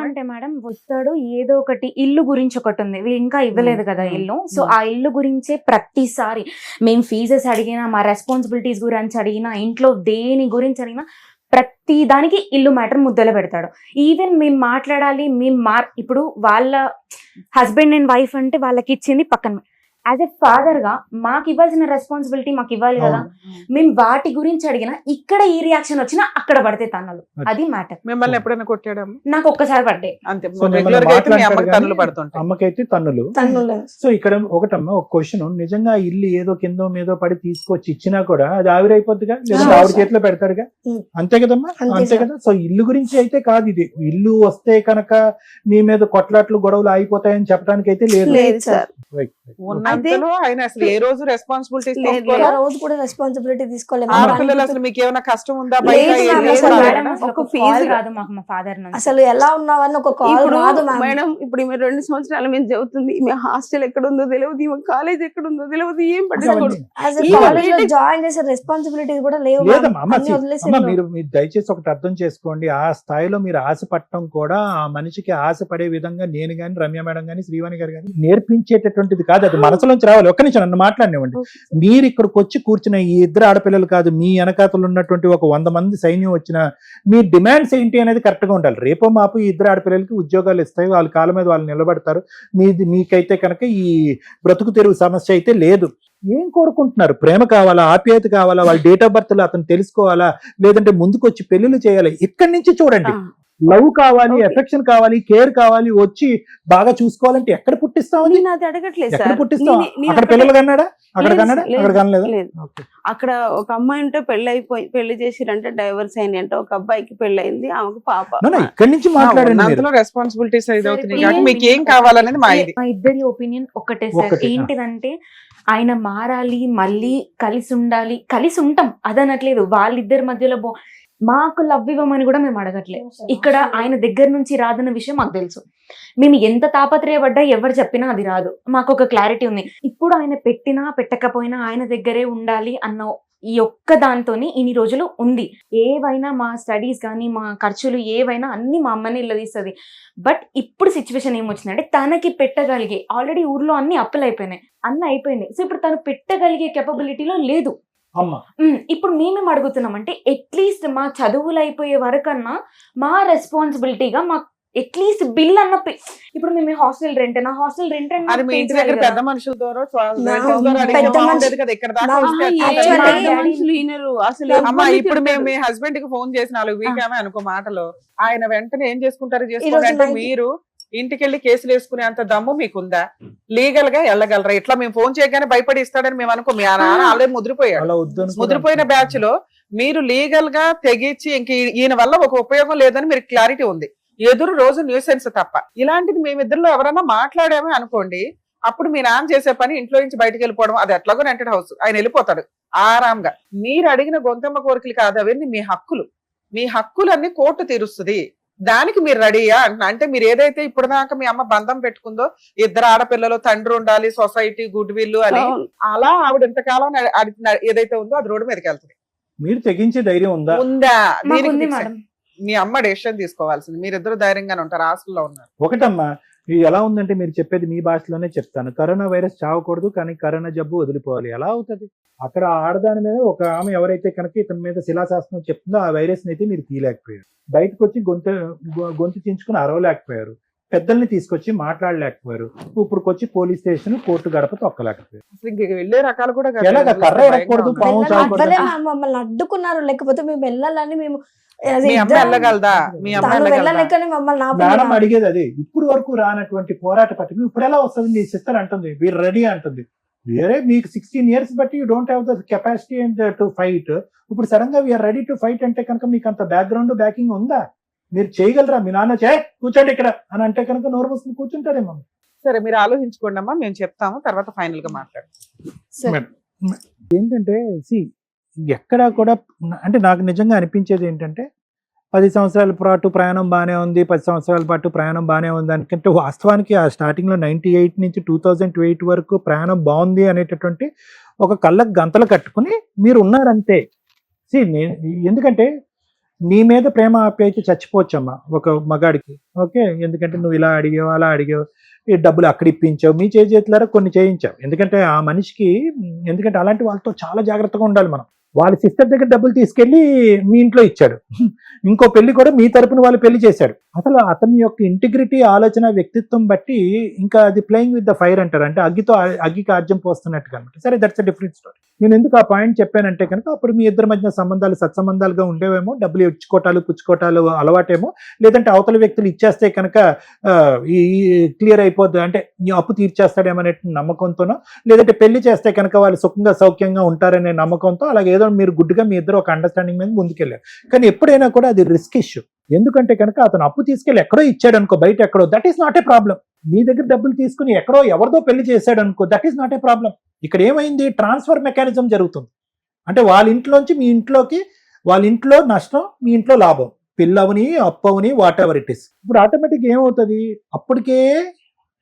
అంటే మేడం వస్తాడు, ఏదో ఒకటి ఇల్లు గురించి ఒకటి ఉంది, ఇంకా ఇవ్వలేదు కదా ఇల్లు. సో ఆ ఇల్లు గురించే ప్రతిసారి మేము ఫీజెస్ అడిగినా, మా రెస్పాన్సిబిలిటీస్ గురించి అడిగినా, ఇంట్లో దేని గురించి అడిగినా ప్రతి దానికి ఇల్లు మ్యాటర్ ముద్దలు పెడతాడు. ఈవెన్ మేము మాట్లాడాలి, ఇప్పుడు వాళ్ళ హస్బెండ్ అండ్ వైఫ్ అంటే వాళ్ళకి ఇచ్చింది పక్కన. యాజ్ ఎ ఫాదర్ గా మాకు ఇవ్వాల్సిన రెస్పాన్సిబిలిటీ మాకు ఇవ్వాలి కదా. మేము వాటి గురించి అడిగినా ఇక్కడ ఈ రియాక్షన్ వచ్చినా అక్కడ పడితే తన్నులు. అది మ్యాటర్. మిమ్మల్ని ఎప్పుడైనా కొట్టాడా? నాకు ఒక్కసారి పడ్డాయి. అమ్మకైతే తన్నులు. సో ఇక్కడ ఒకటమ్మా, ఒక క్వశ్చన్. నిజంగా ఇల్లు ఏదో కిందో మీదో పడి తీసుకొచ్చి ఇచ్చినా కూడా అది ఆవిరైపోద్దిగా, లేదా ఆవిడ చేతిలో పెడతాడుగా. అంతే కదమ్మా? అంతే కదా. సో ఇల్లు గురించి అయితే కాదు ఇది. ఇల్లు వస్తే కనుక మీ మీద కొట్లాట్లు, గొడవలు అయిపోతాయని చెప్పడానికి అయితే లేదు. అంతలో ఆయన అసలు ఏ రోజు రెస్పాన్సిబిలిటీస్ లేదు, తీసుకోవాలి ఆ రోజు కూడా రెస్పాన్సిబిలిటీ తీసుకోలేదు ఆడపిల్లలు అసలు మీకు ఏమైనా కష్టం ఉందా బయట లేదు ఏం మ్యామ్, లేదు అసలు అలా. మేడం అసలు ఒక ఒక ఫీజు కాల్ రాదు మాకు మా ఫాదర్ నుంచి. అసలు ఎలా ఉన్నావని ఒక కాల్ ఇప్పుడు రాదు మ్యామ్. మేడం ఇప్పుడు ఈమె 2 సంవత్సరాల మీద చదువుతుంది, ఈమె హాస్టల్ ఎక్కడ ఉందో తెలియదు, ఈమె కాలేజ్ ఎక్కడ ఉందో తెలియదు, ఏం పట్టించుకోడు. అసలు ఈ కాలేజ్ లో బీటెక్ జాయిన్ చేసే రెస్పాన్సిబిలిటీస్ కూడా లేవు మ్యామ్. లేదమ్మా అమ్మ అన్ని వదిలేసి అమ్మ ఉన్నాం. మీరు దయచేసి ఒకటి అర్థం చేసుకోండి. ఆ స్థాయిలో మీరు ఆశ పట్టడం కూడా ఆ మనిషికి ఆశ పడే విధంగా నేను కానీ రమ్య మేడం కానీ శ్రీవాణి గారు కానీ నేర్పించేటటువంటిది కాదు. అది మనసులోంచి రావాలి. ఒక్క నిమిషం నన్ను మాట్లాడినివ్వండి. మీరు ఇక్కడికి వచ్చి కూర్చున్న ఈ 2 ఆడపిల్లలు కాదు, మీ వెనకాతలు ఉన్నటువంటి ఒక 100 మంది సైన్యం వచ్చిన మీ డిమాండ్స్ ఏంటి అనేది కరెక్ట్ గా ఉండాలి. రేపో మాపు ఈ 2 ఆడపిల్లలకి ఉద్యోగాలు ఇస్తాయి, వాళ్ళ కాళ్ళ మీద వాళ్ళు నిలబడతారు. మీకైతే కనుక ఈ బ్రతుకు తెరువు సమస్య అయితే లేదు. ఏం కోరుకుంటున్నారు? ప్రేమ కావాలా, ఆప్యాయత కావాలా, వాళ్ళ డేట్ ఆఫ్ బర్త్ అతను తెలుసుకోవాలా, లేదంటే ముందుకు వచ్చి పెళ్లిళ్ళు చేయాలి? ఇక్కడి నుంచి చూడండి. లవ్ కావాలి, ఎఫెక్షన్ కావాలి, కేర్ కావాలి, వచ్చి బాగా చూసుకోవాలంటే ఎక్కడ పుట్టిస్తామని? నేను అది అడగట్లేదు ఎక్కడ సార్. పుట్టిస్తాం? నేను అక్కడ పిల్లలు కన్నాడా? అక్కడ కన్నాడా? లేదు, అక్కడ కనలేదా? లేదు. ఓకే. అక్కడ ఒక అమ్మాయి ఉంటే పెళ్లి చేసిరంటే డైవర్స్ అయింది అంటే, ఒక అబ్బాయికి పెళ్లి అయింది, ఆమెకు పాప. ఇక్కడి నుంచి మాట్లాడండి మీరు. అందులో రెస్పాన్సిబిలిటీస్ ఇది అవుతున్నాయి సరే, కాబట్టి మీకు ఏం కావాలనేది మా ఇది. మా ఇద్దరి ఒపీనియన్ ఒకటే సార్. ఒకటే, ఏంటిదంటే ఆయన మారాలి, మళ్ళీ కలిసి ఉండాలి, కలిసి ఉంటాం అదనట్లేదు. వాళ్ళిద్దరి మధ్యలో మాకు లవ్ ఇవ్వమని కూడా మేము అడగట్లేదు. ఇక్కడ ఆయన దగ్గర నుంచి రాదన్న విషయం మాకు తెలుసు. మేము ఎంత తాపత్రయపడ్డా ఎవరు చెప్పినా అది రాదు. మాకు ఒక క్లారిటీ ఉంది. ఇప్పుడు ఆయన పెట్టినా పెట్టకపోయినా ఆయన దగ్గరే ఉండాలి అన్న ఈ ఒక్క దాంతోని ఇన్ని రోజులు ఉంది. ఏవైనా మా స్టడీస్ కానీ మా ఖర్చులు ఏవైనా అన్ని మా అమ్మని ఇల్లదీస్తుంది. బట్ ఇప్పుడు సిచ్యువేషన్ ఏమొచ్చిందంటే తనకి పెట్టగలిగే, ఆల్రెడీ ఊర్లో అన్ని అప్పులు అయిపోయినాయి, అన్ని అయిపోయినాయి. సో ఇప్పుడు తను పెట్టగలిగే కెపబిలిటీలో లేదు. ఇప్పుడు మేమేం అడుగుతున్నామంటే అట్లీస్ట్ మా చదువులు అయిపోయే వరకన్నా మా రెస్పాన్సిబిలిటీగా మా అట్లీస్ట్ బిల్ అన్న ఇప్పుడు మేము హాస్టల్ రెంట్ అది మీ ఇంటి దగ్గర పెద్ద మనుషుల ద్వారా relatives ద్వారా అడిగితే పెద్ద బాగుండేది కదా. ఇక్కడ దాకా వస్తే actually- మనుషులు వినరు అసలు. అమ్మా ఎవరిని ఇప్పుడు మేము తిడతారు. మీ హస్బెండ్ కి ఫోన్ చేసి 4 వీక్ ఆమె అనుకో మాటలో ఆయన వెంటనే ఏం చేసుకుంటారు ఈ రోజు చేసుకోండి అంటే night- మీరు ఇంటికెళ్ళి కేసులు వేసుకునే అంత దమ్ము మీకుందా? లీగల్ గా వెళ్ళగలరా? ఇట్లా మేము ఫోన్ చేయగానే భయపడి ఇస్తాడని మేము అనుకో. మీ నాన్న ఆల్రెడీ ముద్రిపోయాడు. అలా వద్దని కూడా ముద్రిపోయిన బ్యాచ్ లో మీరు లీగల్ గా తెగించి ఇంక ఈయన వల్ల ఒక ఉపయోగం లేదని మీరు క్లారిటీ ఉంది. ఎదురు రోజు న్యూసెన్స్ తప్ప. ఇలాంటిది మేమిద్దరిలో ఎవరైనా మాట్లాడామే అనుకోండి, అప్పుడు మీ నాన్న చేసే పని ఇంట్లో నుంచి బయటకు వెళ్ళిపోవడం. అది ఎట్లాగో రెంటెడ్ హౌస్, ఆయన వెళ్ళిపోతాడు ఆరాంగా. మీరు అడిగిన గొంతమ్మ కోరికలు కాదు అవన్నీ, మీ హక్కులు. మీ హక్కులన్నీ కోర్టు తీరుస్తుంది. దానికి మీరు రెడీయా అంటున్నా. అంటే మీరు ఏదైతే ఇప్పుడు దాకా మీ అమ్మ బంధం పెట్టుకుందో 2 ఆడపిల్లలు, తండ్రి ఉండాలి, సొసైటీ, గుడ్ విల్ అని, అలా ఆవిడ ఇంతకాలం ఏదైతే ఉందో అది రోడ్డు మీదకి వెళ్తుంది. మీరు తెగించే ధైర్యం ఉందా? ఉందా? మాకు దీనికి ఉంది fix మేడం. మీ అమ్మ డెసిషన్ తీసుకోవాల్సింది. మీరిద్దరు ధైర్యంగానే ఉంటారు, హాస్టల్లో ఉన్నారు. ఒకటమ్మా, ఇది ఎలా ఉందంటే మీరు చెప్పేది మీ భాషలోనే చెప్తాను. కరోనా వైరస్ చావకూడదు, కానీ కరోనా జబ్బు వదిలిపోవాలి. ఎలా అవుతుంది? అక్కడ ఆడదాని మీద ఒక ఆమె ఎవరైతే కనుక ఇతని మీద శిలాశాసనం చెప్తుందో ఆ వైరస్ అయితే మీరు తీయలేకపోయారు. బయటకు వచ్చి గొంతు చించుకుని అరవలేకపోయారు. పెద్దల్ని తీసుకొచ్చి మాట్లాడలేకపోయారు. ఇప్పుడుకొచ్చి పోలీస్ స్టేషన్, కోర్టు గడప తొక్కలేకపోయారు. అసలు ఇంక వెళ్ళే రకాలు కూడా కాదు. ఎలాగ కర్ర ఎరగకూడదు, పాము వెళ్ళాలి. చావకూడదు. అవ్వలే మ్యామ్, మమ్మల్ని అడ్డుకున్నారు. లేకపోతే మేము వెళ్ళాలని మేము మీ అమ్మ వెళ్ళగలదా? మీ అమ్మ తను వెళ్ళగలదా? వెళ్ళలేకనే మమ్మల్ని మేడం ఆపలేదు. అడిగేది అది. ఇప్పుడు వరకు రానటువంటి పోరాట పట్టిక ఇప్పుడు ఎలా వస్తుంది? నీ సిస్టర్ అంటుంది వీరు రెడీ అంటుంది. వేరే మీకు 16 years బట్టి you don't have the capacity and to fight. ఇప్పుడు సడన్ గా వీఆర్ రెడీ టు ఫైట్ అంటే కనుక మీకు అంత బ్యాక్గ్రౌండ్ బ్యాకింగ్ ఉందా? మీరు చేయగలరా? మీ నాన్న కూర్చోండి ఇక్కడ అని అంటే కనుక నోరు మూసుకుని కూర్చుంటారేమో. సరే మీరు ఆలోచించుకోండి అమ్మా, మేము చెప్తాము, తర్వాత ఫైనల్ గా మాట్లాడతాం. ఏంటంటే ఎక్కడా కూడా అంటే నాకు నిజంగా అనిపించేది ఏంటంటే 10 సంవత్సరాల పాటు ప్రయాణం బాగానే ఉంది, 10 సంవత్సరాల పాటు ప్రయాణం బాగానే ఉంది అనుకుంటే వాస్తవానికి ఆ స్టార్టింగ్లో 98 నుంచి 2008 వరకు ప్రయాణం బాగుంది అనేటటువంటి ఒక కళ్ళకు గంతలు కట్టుకుని మీరు ఉన్నారంతే. ఎందుకంటే నీ మీద ప్రేమ ఆప్యాయత చచ్చిపోవచ్చమ్మా ఒక మగాడికి. ఓకే, ఎందుకంటే నువ్వు ఇలా అడిగావు, అలా అడిగావు, ఈ డబ్బులు అక్కడ ఇప్పించావు, మీ చేతులారా కొన్ని చేయించావు. ఎందుకంటే ఆ మనిషికి, ఎందుకంటే అలాంటి వాళ్ళతో చాలా జాగ్రత్తగా ఉండాలి మనం. వాళ్ళ సిస్టర్ దగ్గర డబ్బులు తీసుకెళ్లి మీ ఇంట్లో ఇచ్చాడు. ఇంకో పెళ్లి కూడా మీ తరపున వాళ్ళు పెళ్లి చేశాడు. అసలు అతని యొక్క ఇంటిగ్రిటీ, ఆలోచన, వ్యక్తిత్వం బట్టి ఇంకా అది ప్లేయింగ్ విత్ ద ఫైర్ అంటారు. అంటే అగ్గికి ఆజ్యం పోస్తున్నట్టుగా అనమాట. సరే, దట్స్ అ డిఫరెంట్ స్టోరీ. నేను ఎందుకు ఆ పాయింట్ చెప్పానంటే కనుక అప్పుడు మీ ఇద్దరి మధ్య సంబంధాలు సత్సంబంధాలుగా ఉండేవేమో, డబ్బులు ఇచ్చుకోటాలు పుచ్చుకోటాలు అలవాటేమో, లేదంటే అవతల వ్యక్తులు ఇచ్చేస్తే కనుక ఈ క్లియర్ అయిపోద్ది అంటే ఈ అప్పు తీర్చేస్తాడేమనే నమ్మకంతోనో, లేదంటే పెళ్లి చేస్తే కనుక వాళ్ళు సుఖంగా సౌఖ్యంగా ఉంటారనే నమ్మకంతో అలాగే ఏదో మీరు గుడ్డుగా మీ ఇద్దరు ఒక అండర్స్టాండింగ్ మీద ముందుకెళ్ళారు. కానీ ఎప్పుడైనా కూడా అది రిస్క్ ఇష్యూ. ఎందుకంటే కనుక అతను అప్పు తీసుకెళ్ళి ఎక్కడో ఇచ్చాడు అనుకో, బయట ఎక్కడో, that is not a problem. మీ దగ్గర డబ్బులు తీసుకుని ఎక్కడో ఎవరిదో పెళ్లి చేశాడు అనుకో, that is not a problem. ఇక్కడ ఏమైంది, ట్రాన్స్ఫర్ మెకానిజం జరుగుతుంది. అంటే వాళ్ళ ఇంట్లోంచి మీ ఇంట్లోకి, వాళ్ళ ఇంట్లో నష్టం మీ ఇంట్లో లాభం, పిల్లవని అప్పవని వాట్ ఎవర్ ఇట్ ఇస్. ఇప్పుడు ఆటోమేటిక్ ఏమవుతుంది, అప్పటికే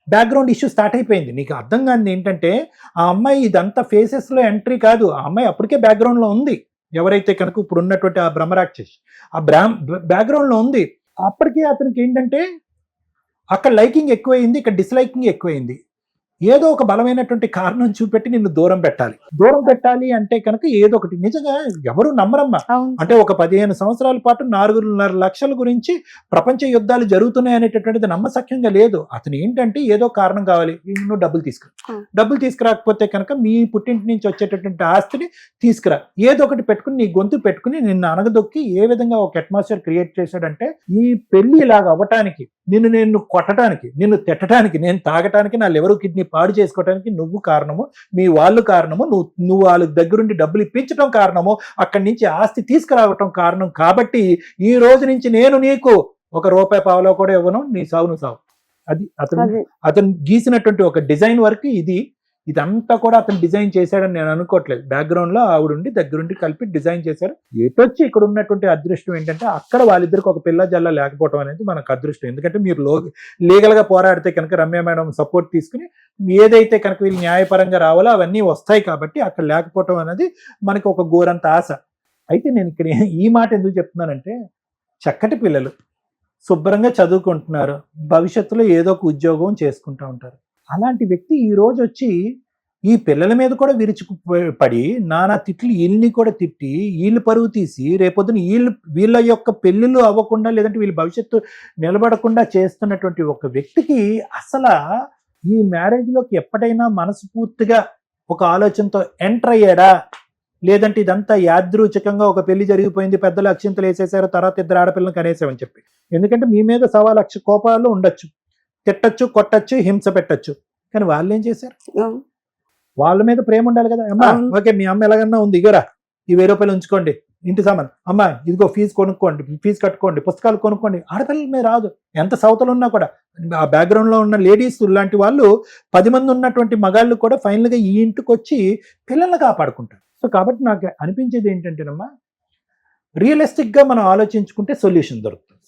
బ్యాక్గ్రౌండ్ ఇష్యూ స్టార్ట్ అయిపోయింది. నీకు అర్థం కానిది ఏంటంటే ఆ అమ్మాయి ఇదంతా ఫేసెస్ లో ఎంట్రీ కాదు, ఆ అమ్మాయి అప్పటికే బ్యాక్గ్రౌండ్ లో ఉంది. ఎవరైతే కనుక ఇప్పుడు ఉన్నటువంటి ఆ బ్రహ్మరాక్షసి ఆ బ్యాక్గ్రౌండ్ లో ఉంది. అప్పటికే అతనికి ఏంటంటే అక్కడ లైకింగ్ ఎక్కువైంది, ఇక్కడ డిస్లైకింగ్ ఎక్కువైంది. ఏదో ఒక బలమైనటువంటి కారణం చూపెట్టి నిన్ను దూరం పెట్టాలి అంటే కనుక ఏదో ఒకటి. నిజంగా ఎవరు నమ్మరమ్మా. అంటే ఒక 15 సంవత్సరాల పాటు 4.5 లక్షల గురించి ప్రపంచ యుద్ధాలు జరుగుతున్నాయి అనేటటువంటిది నమ్మసక్యంగా లేదు. అతను ఏంటంటే ఏదో కారణం కావాలి, నువ్వు డబ్బులు తీసుకురాకపోతే కనుక మీ పుట్టింటి నుంచి వచ్చేటటువంటి ఆస్తిని తీసుకురా, ఏదో ఒకటి పెట్టుకుని నీ గొంతు పెట్టుకుని నిన్ను అనగదొక్కి ఏ విధంగా ఒక అట్మాస్ఫియర్ క్రియేట్ చేశాడంటే ఈ పెళ్లి ఇలాగ అవ్వటానికి, నిన్ను కొట్టడానికి, నిన్ను తిట్టడానికి, నేను తాగటానికి, నా లివర్ కిడ్నీ పాడు చేసుకోవడానికి నువ్వు కారణము, మీ వాళ్ళు కారణము, నువ్వు వాళ్ళ దగ్గరుండి డబ్బులు ఇప్పించడం కారణము, అక్కడి నుంచి ఆస్తి తీసుకురావటం కారణం. కాబట్టి ఈ రోజు నుంచి నేను నీకు ₹1 పావలా కూడా ఇవ్వను, నీ సావు. అది అతను గీసినటువంటి ఒక డిజైన్ వర్క్ ఇది. ఇదంతా కూడా అతను డిజైన్ చేశాడని నేను అనుకోవట్లేదు. బ్యాక్గ్రౌండ్ లో ఆవిడుండి దగ్గరుండి కలిపి డిజైన్ చేశారు. ఏటొచ్చి ఇక్కడ ఉన్నటువంటి అదృష్టం ఏంటంటే అక్కడ వాళ్ళిద్దరికి ఒక పిల్ల జల్ల లేకపోవడం అనేది మనకు అదృష్టం. ఎందుకంటే మీరు లీగల్ గా పోరాడితే కనుక రమ్య మేడం సపోర్ట్ తీసుకుని ఏదైతే కనుక వీళ్ళు న్యాయపరంగా రావాలో అవన్నీ వస్తాయి. కాబట్టి అక్కడ లేకపోవడం అనేది మనకి ఒక ఘోరంత ఆశ. అయితే నేను ఇక్కడ ఈ మాట ఎందుకు చెప్తున్నానంటే, చక్కటి పిల్లలు శుభ్రంగా చదువుకుంటున్నారు, భవిష్యత్తులో ఏదో ఒక ఉద్యోగం చేసుకుంటూ ఉంటారు. అలాంటి వ్యక్తి ఈ రోజు వచ్చి ఈ పిల్లల మీద కూడా విరుచుకుపడి నానా తిట్లు, వీళ్ళని కూడా తిట్టి వీళ్ళు పరువు తీసి రేపొద్దున వీళ్ళ యొక్క పెళ్ళిళ్ళు అవ్వకుండా లేదంటే వీళ్ళ భవిష్యత్తు నిలబడకుండా చేస్తున్నటువంటి ఒక వ్యక్తికి అసలు ఈ మ్యారేజ్ లోకి ఎప్పటికైనా మనస్ఫూర్తిగా ఒక ఆలోచనతో ఎంటర్ అయ్యాడా, లేదంటే ఇదంతా యాదృచ్ఛికంగా ఒక పెళ్లి జరిగిపోయింది, పెద్దలు అక్షింతలు వేసేసారు, తర్వాత 2 ఆడపిల్లలను కనేసామని చెప్పి. ఎందుకంటే మీ మీద 1,00,000 కోపాలు ఉండొచ్చు, తిట్టచ్చు, కొట్టచ్చు, హింస పెట్టచ్చు. కానీ వాళ్ళు ఏం చేశారు, వాళ్ళ మీద ప్రేమ ఉండాలి కదా. అమ్మా ఓకే మీ అమ్మ ఎలాగన్నా ఉంది, ఇగరా ఈ ₹1000 ఉంచుకోండి, ఇంటి సామాన్, అమ్మా ఇదిగో ఫీజు కొనుక్కోండి, ఫీజు కట్టుకోండి, పుస్తకాలు కొనుక్కోండి. ఆడపిల్లల మీద రాదు, ఎంత సవతలు ఉన్నా కూడా. ఆ బ్యాక్గ్రౌండ్ లో ఉన్న లేడీస్ లాంటి వాళ్ళు 10 మంది ఉన్నటువంటి మగాళ్ళు కూడా ఫైనల్ గా ఈ ఇంటికి వచ్చి పిల్లల్ని కాపాడుకుంటారు. సో కాబట్టి నాకు అనిపించేది ఏంటంటేనమ్మా, రియలిస్టిక్ గా మనం ఆలోచించుకుంటే సొల్యూషన్ దొరుకుతుంది.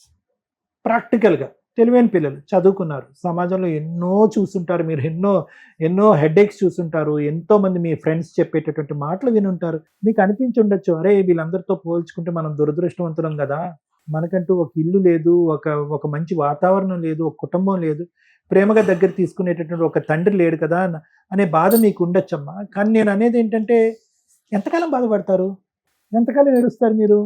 ప్రాక్టికల్ గా తెలివైన పిల్లలు చదువుకున్నారు, సమాజంలో ఎన్నో చూస్తుంటారు, మీరు ఎన్నో హెడేక్స్ చూస్తుంటారు, ఎంతో మంది మీ ఫ్రెండ్స్ చెప్పేటటువంటి మాటలు వినుంటారు. మీకు అనిపించి ఉండొచ్చు, అరే వీళ్ళందరితో పోల్చుకుంటే మనం దురదృష్టవంతులం కదా, మనకంటూ ఒక ఇల్లు లేదు, ఒక మంచి వాతావరణం లేదు, ఒక కుటుంబం లేదు, ప్రేమగా దగ్గర తీసుకునేటటువంటి ఒక తండ్రి లేడు కదా అనే బాధ మీకు ఉండొచ్చమ్మా. కానీ నేను అనేది ఏంటంటే, ఎంతకాలం బాధపడతారు, ఎంతకాలం ఏడుస్తారు మీరు?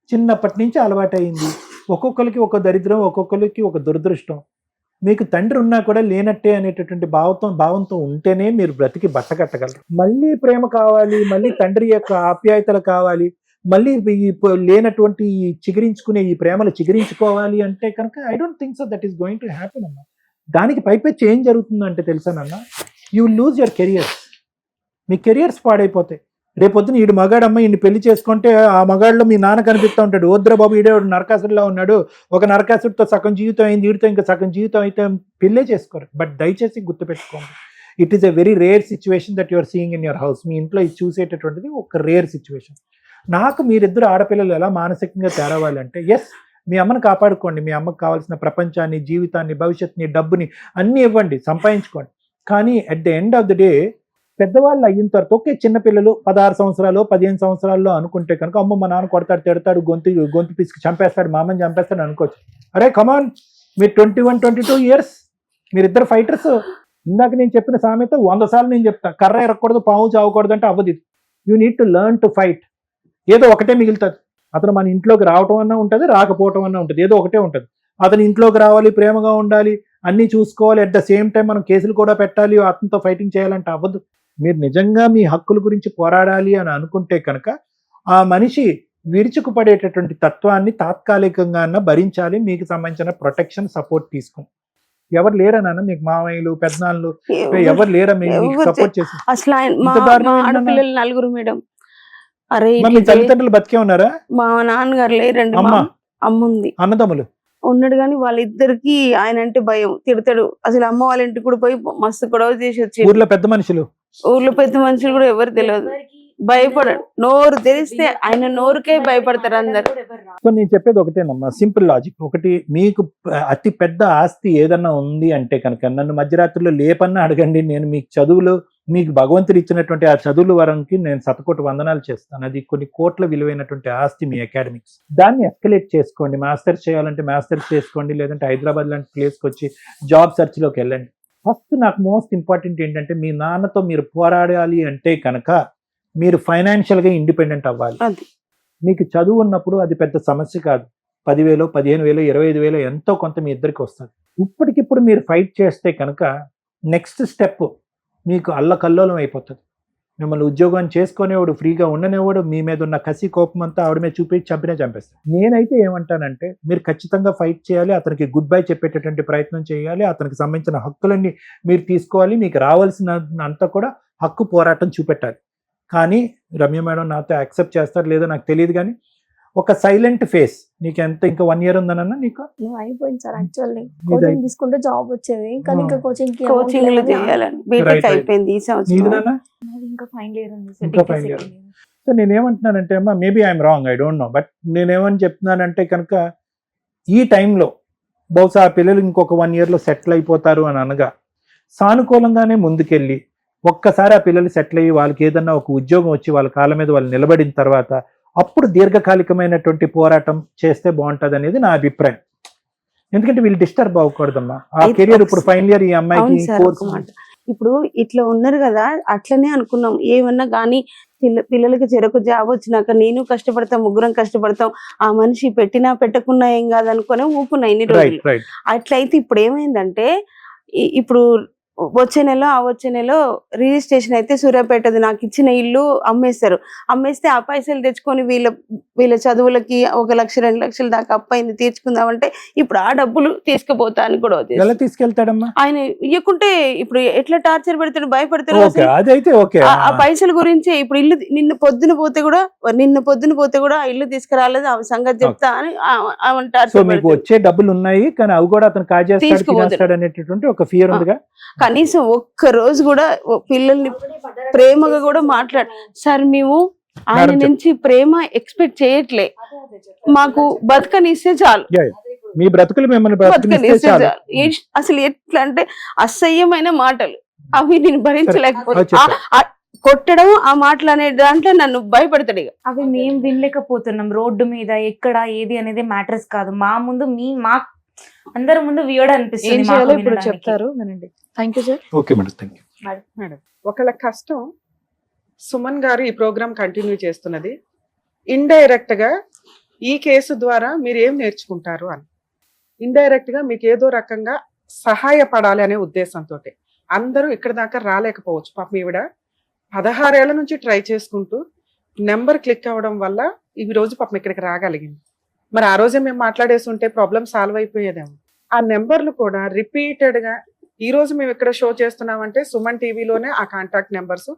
చిన్నప్పటి నుంచి అలవాటైంది. ఒక్కొక్కరికి ఒక దరిద్రం, ఒక్కొక్కరికి ఒక దురదృష్టం. మీకు తండ్రి ఉన్నా కూడా లేనట్టే అనేటటువంటి భావంతో ఉంటేనే మీరు బ్రతికి బట్టకట్టగలరు. మళ్ళీ ప్రేమ కావాలి, మళ్ళీ తండ్రి యొక్క ఆప్యాయతలు కావాలి, మళ్ళీ లేనటువంటి చిగురించుకునే ఈ ప్రేమలు చిగురించుకోవాలి అంటే కనుక I don't think so that is going to happen అన్న. దానికి పైపెచ్చి ఏం జరుగుతుందంటే తెలుసానన్న, యూ లూజ్ యువర్ కెరియర్స్. మీ కెరియర్స్ పాడైపోతాయి. రేపొద్దున ఈడు మగాడమ్మ ఈయన్ని పెళ్లి చేసుకుంటే ఆ మగాడిలో మీ నాన్న కనిపిస్తూ ఉంటాడు, వద్దురా బాబు ఈడే నరకాసుడిలో ఉన్నాడు, ఒక నరకాసుడితో సగం జీవితం అయింది, వీడితో ఇంకా సగం జీవితం అయితే పెళ్ళే చేసుకోరు. బట్ దయచేసి గుర్తుపెట్టుకోండి, it is a very rare situation that you're seeing in your house. మీ ఇంట్లో ఇది చూసేటటువంటిది ఒక రేర్ సిచ్యువేషన్. నాకు మీరిద్దరు ఆడపిల్లలు ఎలా మానసికంగా తేరవాలంటే, ఎస్ మీ అమ్మని కాపాడుకోండి, మీ అమ్మకు కావాల్సిన ప్రపంచాన్ని, జీవితాన్ని, భవిష్యత్తుని, డబ్బుని అన్నీ ఇవ్వండి, సంపాదించుకోండి. కానీ at the end of the day పెద్దవాళ్ళు అయిన తర్వాత ఓకే, చిన్నపిల్లలు 16 సంవత్సరాలు 15 సంవత్సరాల్లో అనుకుంటే కనుక అమ్మ మా నాన్న కొడతాడు, తిడతాడు, గొంతు పిసికి చంపేస్తాడు, మామని చంపేస్తాడు అనుకోవచ్చు. అరే కమాన్, మీరు 21-22 ఇయర్స్, మీరిద్దరు ఫైటర్స్. ఇందాక నేను చెప్పిన సామెత 100 సార్లు నేను చెప్తా, కర్ర ఎరగకూడదు, పాము చావకూడదు అంటే అవ్వదు. You need to learn to fight. ఏదో ఒకటే మిగులుతుంది. అతను మన ఇంట్లోకి రావటం అన్నా ఉంటుంది, రాకపోవటం అన్నా ఉంటుంది, ఏదో ఒకటే ఉంటుంది. అతను ఇంట్లోకి రావాలి, ప్రేమగా ఉండాలి, అన్నీ చూసుకోవాలి, అట్ ద సేమ్ టైం మనం కేసులు కూడా పెట్టాలి, అతనితో ఫైటింగ్ చేయాలంటే అవ్వదు. మీరు నిజంగా మీ హక్కుల గురించి పోరాడాలి అని అనుకుంటే కనుక ఆ మనిషి విరుచుకుపడేటటువంటి తత్వాన్ని తాత్కాలికంగా భరించాలి. మీకు సంబంధించిన ప్రొటెక్షన్, సపోర్ట్ తీసుకోండి. ఎవరు లేరా నాన్న మీకు, మామయ్యలు, పెద్దనాళ్ళు ఎవరు లేరా మీకు సపోర్ట్ చేసి? అసలు ఆడపిల్లలు 4 మేడం. అరే మీ తల్లిదండ్రులు బతికే ఉన్నారా? మా నాన్నగారు లేరండి, అమ్మ ఉంది. అన్నదమ్ములు ఉన్నాడు కానీ వాళ్ళిద్దరికి ఆయన అంటే భయం, తిడతాడు. అసలు అమ్మ వాళ్ళ ఇంటికి కూడా పోయి మస్తు గొడవ చేసి వచ్చి ఊర్లో పెద్ద మనుషులు ఊర్లో పెద్ద మనుషులు కూడా ఎవరు తెలియదు, భయపడడు. నోరు తెరిస్తే ఆయన నోరుకే భయపడతారు అందరు. సో నేను చెప్పేది ఒకటేనమ్మా, సింపుల్ లాజిక్. ఒకటి, మీకు అతి పెద్ద ఆస్తి ఏదన్నా ఉంది అంటే కనుక నన్ను మధ్యరాత్రిలో లేపన్నా అడగండి, నేను మీకు చదువులు, మీకు భగవంతుడు ఇచ్చినటువంటి ఆ చదువుల వరంకి నేను శతకోటి వందనాలు చేస్తాను. అది కొన్ని కోట్ల విలువైనటువంటి ఆస్తి మీ అకాడమిక్స్. దాన్ని ఎస్కలేట్ చేసుకోండి. మాస్టర్స్ చేయాలంటే మాస్టర్స్ చేసుకోండి, లేదంటే హైదరాబాద్ లాంటి ప్లేస్కి వచ్చి జాబ్ సెర్చ్లోకి వెళ్ళండి. ఫస్ట్ నాకు మోస్ట్ ఇంపార్టెంట్ ఏంటంటే, మీ నాన్నతో మీరు పోరాడాలి అంటే కనుక మీరు ఫైనాన్షియల్గా ఇండిపెండెంట్ అవ్వాలి. మీకు చదువు ఉన్నప్పుడు అది పెద్ద సమస్య కాదు. 10,000, 15,000, 25,000 ఎంతో కొంత మీ ఇద్దరికి వస్తుంది. ఇప్పటికిప్పుడు మీరు ఫైట్ చేస్తే కనుక నెక్స్ట్ స్టెప్ మీకు అల్లకల్లోలం అయిపోతుంది. మిమ్మల్ని ఉద్యోగం చేసుకునేవాడు, ఫ్రీగా ఉండనేవాడు, మీ మీద ఉన్న కసి కోపం అంతా ఆవిడ మీద చూపించి చంపేస్తాడు. నేనైతే ఏమంటానంటే, మీరు ఖచ్చితంగా ఫైట్ చేయాలి, అతనికి గుడ్ బై చెప్పేటటువంటి ప్రయత్నం చేయాలి, అతనికి సంబంధించిన హక్కులన్నీ మీరు తీసుకోవాలి, మీకు రావాల్సిన అంతా కూడా హక్కు పోరాటం చూపెట్టాలి. కానీ రమ్య మేడం నాతో యాక్సెప్ట్ చేస్తారు లేదో నాకు తెలియదు, కానీ ఒక సైలెంట్ ఫేస్. నీకు ఎంత ఇంకా 1 year ఉందనన్నా నీకు? అయిపోయింది సార్. యాక్చువల్లీ కోచింగ్ తీసుకుంటే జాబ్ వచ్చేది, కానీ ఇంకా కోచింగ్ లో చేయాలని బీటెక్ అయిపోయింది ఈ సంవత్సరం. ఇంకా ఫైనల్ ఇయర్ ఉంది ఇంకా ఫైనల్ ఇయర్. సో నేనేమంటున్నానంటే అమ్మా, maybe I'm wrong, I don't know, but నేనేమని చెప్తున్నానంటే కనుక ఈ టైంలో బహుశా ఆ పిల్లలు ఇంకొక 1 yearలో సెటిల్ అయిపోతారు అని అనగా, సానుకూలంగానే ముందుకెళ్ళి ఒక్కసారి ఆ పిల్లలు సెటిల్ అయ్యి వాళ్ళకి ఏదన్నా ఒక ఉద్యోగం వచ్చి వాళ్ళ కాళ్ళ మీద వాళ్ళు నిలబడిన తర్వాత అప్పుడు దీర్ఘకాలికమైనటువంటి పోరాటం చేస్తే బాగుంటది అనేది నా అభిప్రాయం. ఎందుకంటే వీళ్ళు డిస్టర్బ్ అవ్వకూడదమ్మా. ఆ కెరియర్ ఇప్పుడు ఫైనల్ ఇయర్ ఈ అమ్మాయికి ఇప్పుడు ఇట్లా ఉన్నారు కదా, అట్లనే అనుకున్నాం. ఏమన్నా కానీ పిల్లలకి చెరకు జాబ్ వచ్చినాక నేను కష్టపడతాం, ముగ్గురం కష్టపడతాం, ఆ మనిషి పెట్టినా పెట్టకున్నా ఏం కాదనుకునే ఊపున్నా ఇన్ని రోజులు. అట్లయితే ఇప్పుడు ఏమైందంటే, ఇప్పుడు వచ్చే నెల రిజిస్ట్రేషన్ అయితే సూర్యాపేటది నాకు ఇచ్చిన ఇల్లు అమ్మేస్తే ఆ పైసలు తెచ్చుకొని వీళ్ళ చదువులకి 1 లక్ష 2 లక్షల దాకా అప్పైంది తీర్చుకుందామంటే ఇప్పుడు ఆ డబ్బులు తీసుకుపోతా అని కూడా తీసుకెళ్తాడమ్మా. ఆయన ఇవ్వకుంటే ఇప్పుడు ఎట్లా టార్చర్ పెడతాడు, భయపడతాడు. ఆ పైసల గురించి ఇప్పుడు ఇల్లు నిన్న పొద్దున పోతే కూడా ఆ ఇల్లు తీసుకురాలేదు, ఆమె సంగతి చెప్తా అని ఆమె టార్చర్ పెడతాడు. వచ్చే డబ్బులు ఉన్నాయి కానీ అవి కూడా అతను కాజేస్తాడు అనేటటువంటి ఒక ఫియర్ ఉందిగా. కనీసం ఒక్క రోజు కూడా పిల్లల్ని ప్రేమగా కూడా మాట్లాడు సార్, మేము ఆయన నుంచి ప్రేమ ఎక్స్పెక్ట్ చేయట్లే, మాకు బతకనిస్తే చాలు, మీ బ్రతుకులు మిమ్మల్ని బతకనిస్తే చాలు. అసలు ఎట్లా అంటే అసహ్యమైన మాటలు అవి నేను భరించలేకపోతే, కొట్టడం ఆ మాటలు అనే దాంట్లో నన్ను భయపడతాడు. అవి మేము వినలేకపోతున్నాం. రోడ్డు మీద ఎక్కడ ఏది అనేది మ్యాటర్స్ కాదు, మా ముందు మా అందరి ముందు వియోడ్ అనిపిస్తుంది. ఇప్పుడు చెప్తారు వినండి. Thank you sir. Okay madam, thank you madam. ఒకళ్ళ కష్టం సుమన్ గారు ఈ ప్రోగ్రామ్ కంటిన్యూ చేస్తున్నది, ఇండైరెక్ట్ గా ఈ కేసు ద్వారా మీరు ఏం నేర్చుకుంటారు అని. ఇండైరెక్ట్ గా మీకు ఏదో రకంగా సహాయపడాలి అనే ఉద్దేశంతో అందరూ ఇక్కడ దాకా రాలేకపోవచ్చు. పాపం ఈవిడ 16 ఏళ్ల నుంచి ట్రై చేసుకుంటూ నెంబర్ క్లిక్ అవ్వడం వల్ల ఈ రోజు పాపం ఇక్కడికి రాగలిగింది. మరి ఆ రోజే మేము మాట్లాడేసి ఉంటే ప్రాబ్లం సాల్వ్ అయిపోయేదేమో. ఆ నెంబర్లు కూడా రిపీటెడ్ గా ఈ రోజు మేము ఇక్కడ షో చేస్తున్నామంటే సుమన్ టీవీలోనే ఆ కాంటాక్ట్ నెంబర్స్,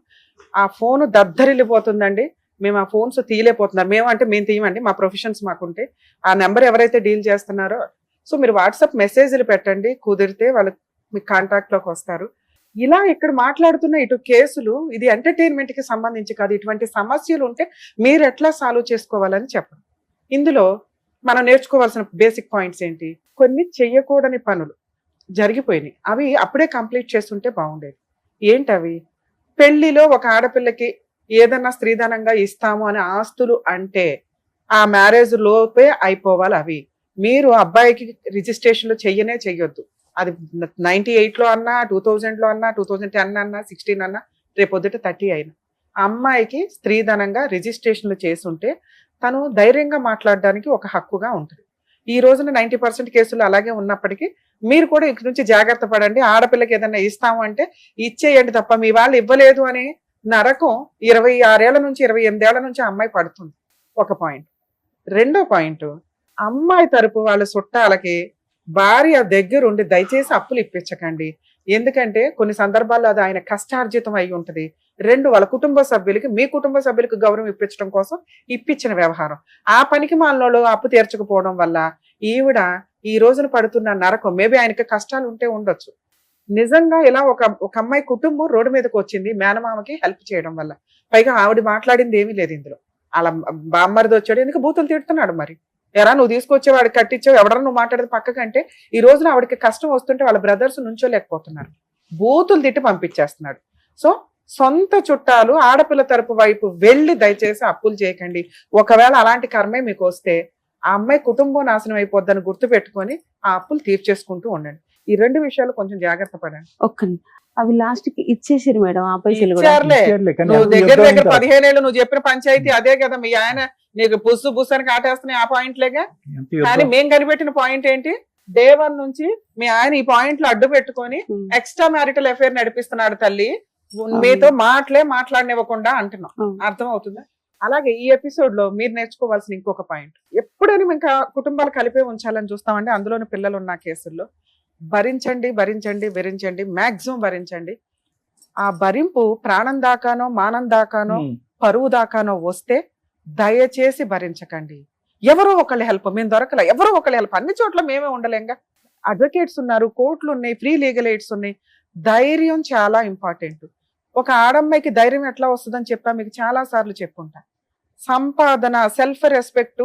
ఆ ఫోన్ దద్దరిల్లిపోతుందండి. మేము ఆ ఫోన్స్ తీయలేకపోతున్నారు. మేము తీయమండి, మా ప్రొఫెషన్స్ మాకుంటే. ఆ నెంబర్ ఎవరైతే డీల్ చేస్తున్నారో, సో మీరు వాట్సాప్ మెసేజ్లు పెట్టండి, కుదిరితే వాళ్ళు మీకు కాంటాక్ట్ లోకి వస్తారు. ఇలా ఇక్కడ మాట్లాడుతున్న ఇటు కేసులు, ఇది ఎంటర్టైన్మెంట్ కి సంబంధించి కాదు. ఇటువంటి సమస్యలు ఉంటే మీరు ఎట్లా సాల్వ్ చేసుకోవాలని చెప్పండి. ఇందులో మనం నేర్చుకోవాల్సిన బేసిక్ పాయింట్స్ ఏంటి? కొన్ని చెయ్యకూడని పనులు జరిగిపోయినాయి, అవి అప్పుడే కంప్లీట్ చేస్తుంటే బాగుండేది. ఏంటవి? పెళ్లిలో ఒక ఆడపిల్లకి ఏదన్నా స్త్రీధనంగా ఇస్తాము అనే ఆస్తులు అంటే ఆ మ్యారేజ్ లోపే అయిపోవాలి. అవి మీరు అబ్బాయికి రిజిస్ట్రేషన్లు చెయ్యొద్దు. అది 98లో అన్నా, 2000లో అన్నా, 2010 అన్నా, 16 అన్నా, రేపొద్దుట 30 అయినా అమ్మాయికి స్త్రీధనంగా రిజిస్ట్రేషన్లు చేసుంటే తను ధైర్యంగా మాట్లాడడానికి ఒక హక్కుగా ఉంటుంది. ఈ రోజున 90% కేసులు అలాగే ఉన్నప్పటికీ మీరు కూడా ఇక్కడి నుంచి జాగ్రత్త పడండి. ఆడపిల్లకి ఏదైనా ఇస్తాము అంటే ఇచ్చేయండి తప్ప మీ వాళ్ళు ఇవ్వలేదు అనే నరకం 26 ఏళ్ల నుంచి 28 ఏళ్ల నుంచి అమ్మాయి పడుతుంది. ఒక పాయింట్. రెండో పాయింట్, అమ్మాయి తరపు వాళ్ళ చుట్టాలకి భార్య దగ్గరుండి దయచేసి అప్పులు ఇప్పించకండి. ఎందుకంటే కొన్ని సందర్భాల్లో అది ఆయన కష్టార్జితం అయి ఉంటుంది. 2, వాళ్ళ కుటుంబ సభ్యులకి, మీ కుటుంబ సభ్యులకి గౌరవం ఇప్పించడం కోసం ఇప్పించిన వ్యవహారం. ఆ పనికి మాలోళ్ళు అప్పు తీర్చకపోవడం వల్ల ఈవిడ ఈ రోజున పడుతున్న నరకం. మేబీ ఆయనకి కష్టాలు ఉంటే ఉండొచ్చు. నిజంగా ఇలా ఒక అమ్మాయి కుటుంబం రోడ్డు మీదకి వచ్చింది మేనమామకి హెల్ప్ చేయడం వల్ల. పైగా ఆవిడ మాట్లాడింది ఏమీ లేదు ఇందులో. అలా బామ్మరిది వచ్చాడు, ఎందుకు బూతులు తిడుతున్నాడు మరి. ఎరా నువ్వు తీసుకొచ్చావు, వాడికి కట్టించావు, ఎవడరా నువ్వు మాట్లాడేది పక్కకంటే. ఈ రోజున ఆవిడకి కష్టం వస్తుంటే వాళ్ళ బ్రదర్స్ నుంచోలేకపోతున్నారు, బూతులు తిట్టి పంపించేస్తున్నాడు. సో సొంత చుట్టాలు ఆడపిల్ల తరపు వైపు వెళ్ళి దయచేసి అప్పులు చేయకండి. ఒకవేళ అలాంటి కర్మే మీకు వస్తే ఆ అమ్మాయి కుటుంబం నాశనం అయిపోద్దని గుర్తు పెట్టుకొని ఆ అప్పులు తీర్చేసుకుంటూ ఉండండి. ఈ 2 విషయాలు కొంచెం జాగ్రత్త పడండి. అవి లాస్ట్ కి ఇచ్చేసారు మేడం, ఆ పైసలు కూడా. ఇచ్చారులే. ఇచ్చారులే, కానీ నువ్వు అప్పుడు దగ్గర యుద్ధం అంతా. 15 ఏళ్ళు నువ్వు చెప్పిన పంచాయతీ అదే కదా. మీ ఆయన నీకు బుస్సు అని కాటేస్తున్నాయి ఆ పాయింట్లేగా. ఎంత యుద్ధం. కానీ మేం కనిపెట్టిన పాయింట్ ఏంటి, డే 1 నుంచి మీ ఆయన ఈ పాయింట్లు అడ్డు పెట్టుకొని ఎక్స్ట్రా మ్యారిటల్ అఫైర్ నడిపిస్తున్నాడు తల్లి, మీతో మాట్లాడనివ్వకుండా అంటున్నాం. అర్థం అవుతుందా? అలాగే ఈ ఎపిసోడ్ లో మీరు నేర్చుకోవాల్సిన ఇంకొక పాయింట్, ఎప్పుడైనా ఇంకా కుటుంబాలు కలిపే ఉంచాలని చూస్తామండి. అందులోని పిల్లలు ఉన్న కేసుల్లో భరించండి, మాక్సిమం భరించండి. ఆ భరింపు ప్రాణం దాకానో, మానం దాకానో, పరువు దాకానో వస్తే దయచేసి భరించకండి. ఎవరో ఒకళ్ళ హెల్ప్ మేము దొరకలే, ఎవరో ఒకళ్ళ హెల్ప్. అన్ని చోట్ల మేమే ఉండలేంగా. అడ్వకేట్స్ ఉన్నారు, కోర్టులు ఉన్నాయి, ఫ్రీ లీగల్ ఎయిడ్స్ ఉన్నాయి. ధైర్యం చాలా ఇంపార్టెంట్. ఒక ఆడమ్మాయికి ధైర్యం ఎట్లా వస్తుందని చెప్పా మీకు చాలా సార్లు చెప్పుంటా. సంపాదన, సెల్ఫ్ రెస్పెక్ట్,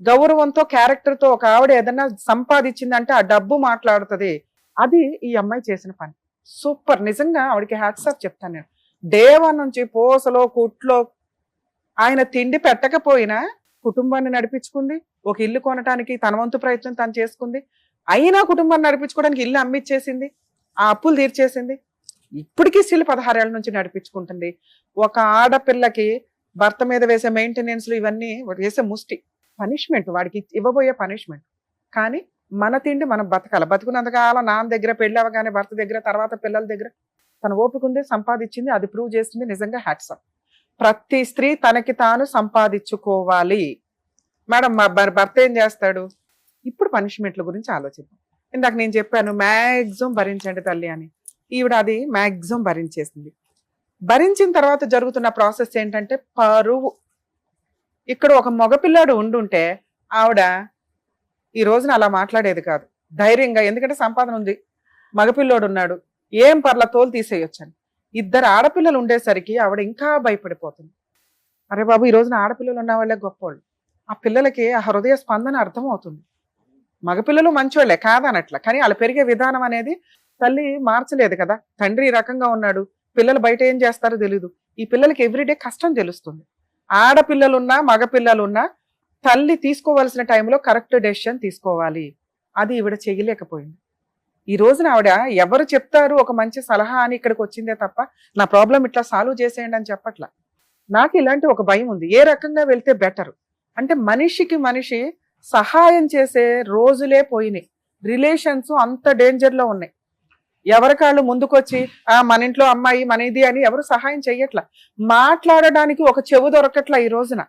గౌరవంతో, క్యారెక్టర్ తో ఒక ఆవిడ ఏదైనా సంపాదించిందంటే ఆ డబ్బు మాట్లాడుతుంది. అది ఈ అమ్మాయి చేసిన పని. సూపర్. నిజంగా ఆవిడకి హ్యాట్స్ ఆఫ్ చెప్తాను నేను. డే 1 నుంచి పోసలో కుట్లో ఆయన తిండి పెట్టకపోయినా కుటుంబాన్ని నడిపించుకుంది. ఒక ఇల్లు కొనడానికి తన వంతు ప్రయత్నం తను చేసుకుంది. అయినా కుటుంబాన్ని నడిపించుకోవడానికి ఇల్లు అమ్మిచ్చేసింది, ఆ అప్పులు తీర్చేసింది. ఇప్పటికీ స్టిల్ 16 ఏళ్ల నుంచి నడిపించుకుంటుంది. ఒక ఆడపిల్లకి భర్త మీద వేసే మెయింటెనెన్స్లు ఇవన్నీ వేసే ముష్టి పనిష్మెంట్, వాడికి ఇవ్వబోయే పనిష్మెంట్. కానీ మన తిండి మనం బతకాలి. బతుకున్నంతకాలం నాన్న దగ్గర, పెళ్ళి అవగానే భర్త దగ్గర, తర్వాత పిల్లల దగ్గర తన ఓపిక ఉంది, సంపాదించింది, అది ప్రూవ్ చేసింది. నిజంగా హ్యాట్స్ ఆఫ్. ప్రతి స్త్రీ తనకి తాను సంపాదించుకోవాలి. మేడం మా భర్త ఏం చేస్తాడు? ఇప్పుడు పనిష్మెంట్ల గురించి ఆలోచిద్దాం. ఇందాక నేను చెప్పాను మ్యాక్సిమం భరించండి తల్లి అని. ఈవిడ అది మ్యాక్సిమం భరించేసింది. భరించిన తర్వాత జరుగుతున్న ప్రాసెస్ ఏంటంటే పరువు. ఇక్కడ ఒక మగపిల్లాడు ఉండుంటే ఆవిడ ఈ రోజున అలా మాట్లాడేది కాదు ధైర్యంగా. ఎందుకంటే సంపాదన ఉంది, మగపిల్లోడు ఉన్నాడు, ఏం పర్ల తోలు తీసేయొచ్చని. 2 ఆడపిల్లలు ఉండేసరికి ఆవిడ ఇంకా భయపడిపోతుంది. అరే బాబు, ఈ రోజున ఆడపిల్లలు ఉన్న వాళ్ళే గొప్పవాళ్ళు. ఆ పిల్లలకి ఆ హృదయ స్పందన అర్థం అవుతుంది. మగపిల్లలు మంచోళ్లే కాదనట్ల, కానీ వాళ్ళ పెరిగే విధానం అనేది తల్లి మార్చలేదు కదా. తండ్రి ఈ రకంగా ఉన్నాడు, పిల్లలు బయట ఏం చేస్తారో తెలీదు. ఈ పిల్లలకి ఎవ్రీడే కష్టం తెలుస్తుంది. ఆడపిల్లలున్నా మగపిల్లలున్నా తల్లి తీసుకోవాల్సిన టైంలో కరెక్ట్ డెసిషన్ తీసుకోవాలి. అది ఈవిడ చేయలేకపోయింది. ఈ రోజున ఆవిడ ఎవరు చెప్తారు ఒక మంచి సలహా అని ఇక్కడికి వచ్చిందే తప్ప నా ప్రాబ్లం ఇట్లా సాల్వ్ చేసేయండి అని చెప్పట్లా. నాకు ఇలాంటి ఒక భయం ఉంది, ఏ రకంగా వెళ్తే బెటర్ అంటే. మనిషికి మనిషి సహాయం చేసే రోజులే పోయినాయి. రిలేషన్స్ అంత డేంజర్ లో ఉన్నాయి. ఎవరికాళ్ళు ముందుకొచ్చి మన ఇంట్లో అమ్మాయి మన ఇది అని ఎవరు సహాయం చెయ్యట్లా. మాట్లాడడానికి ఒక చెవు దొరకట్లా ఈ రోజున.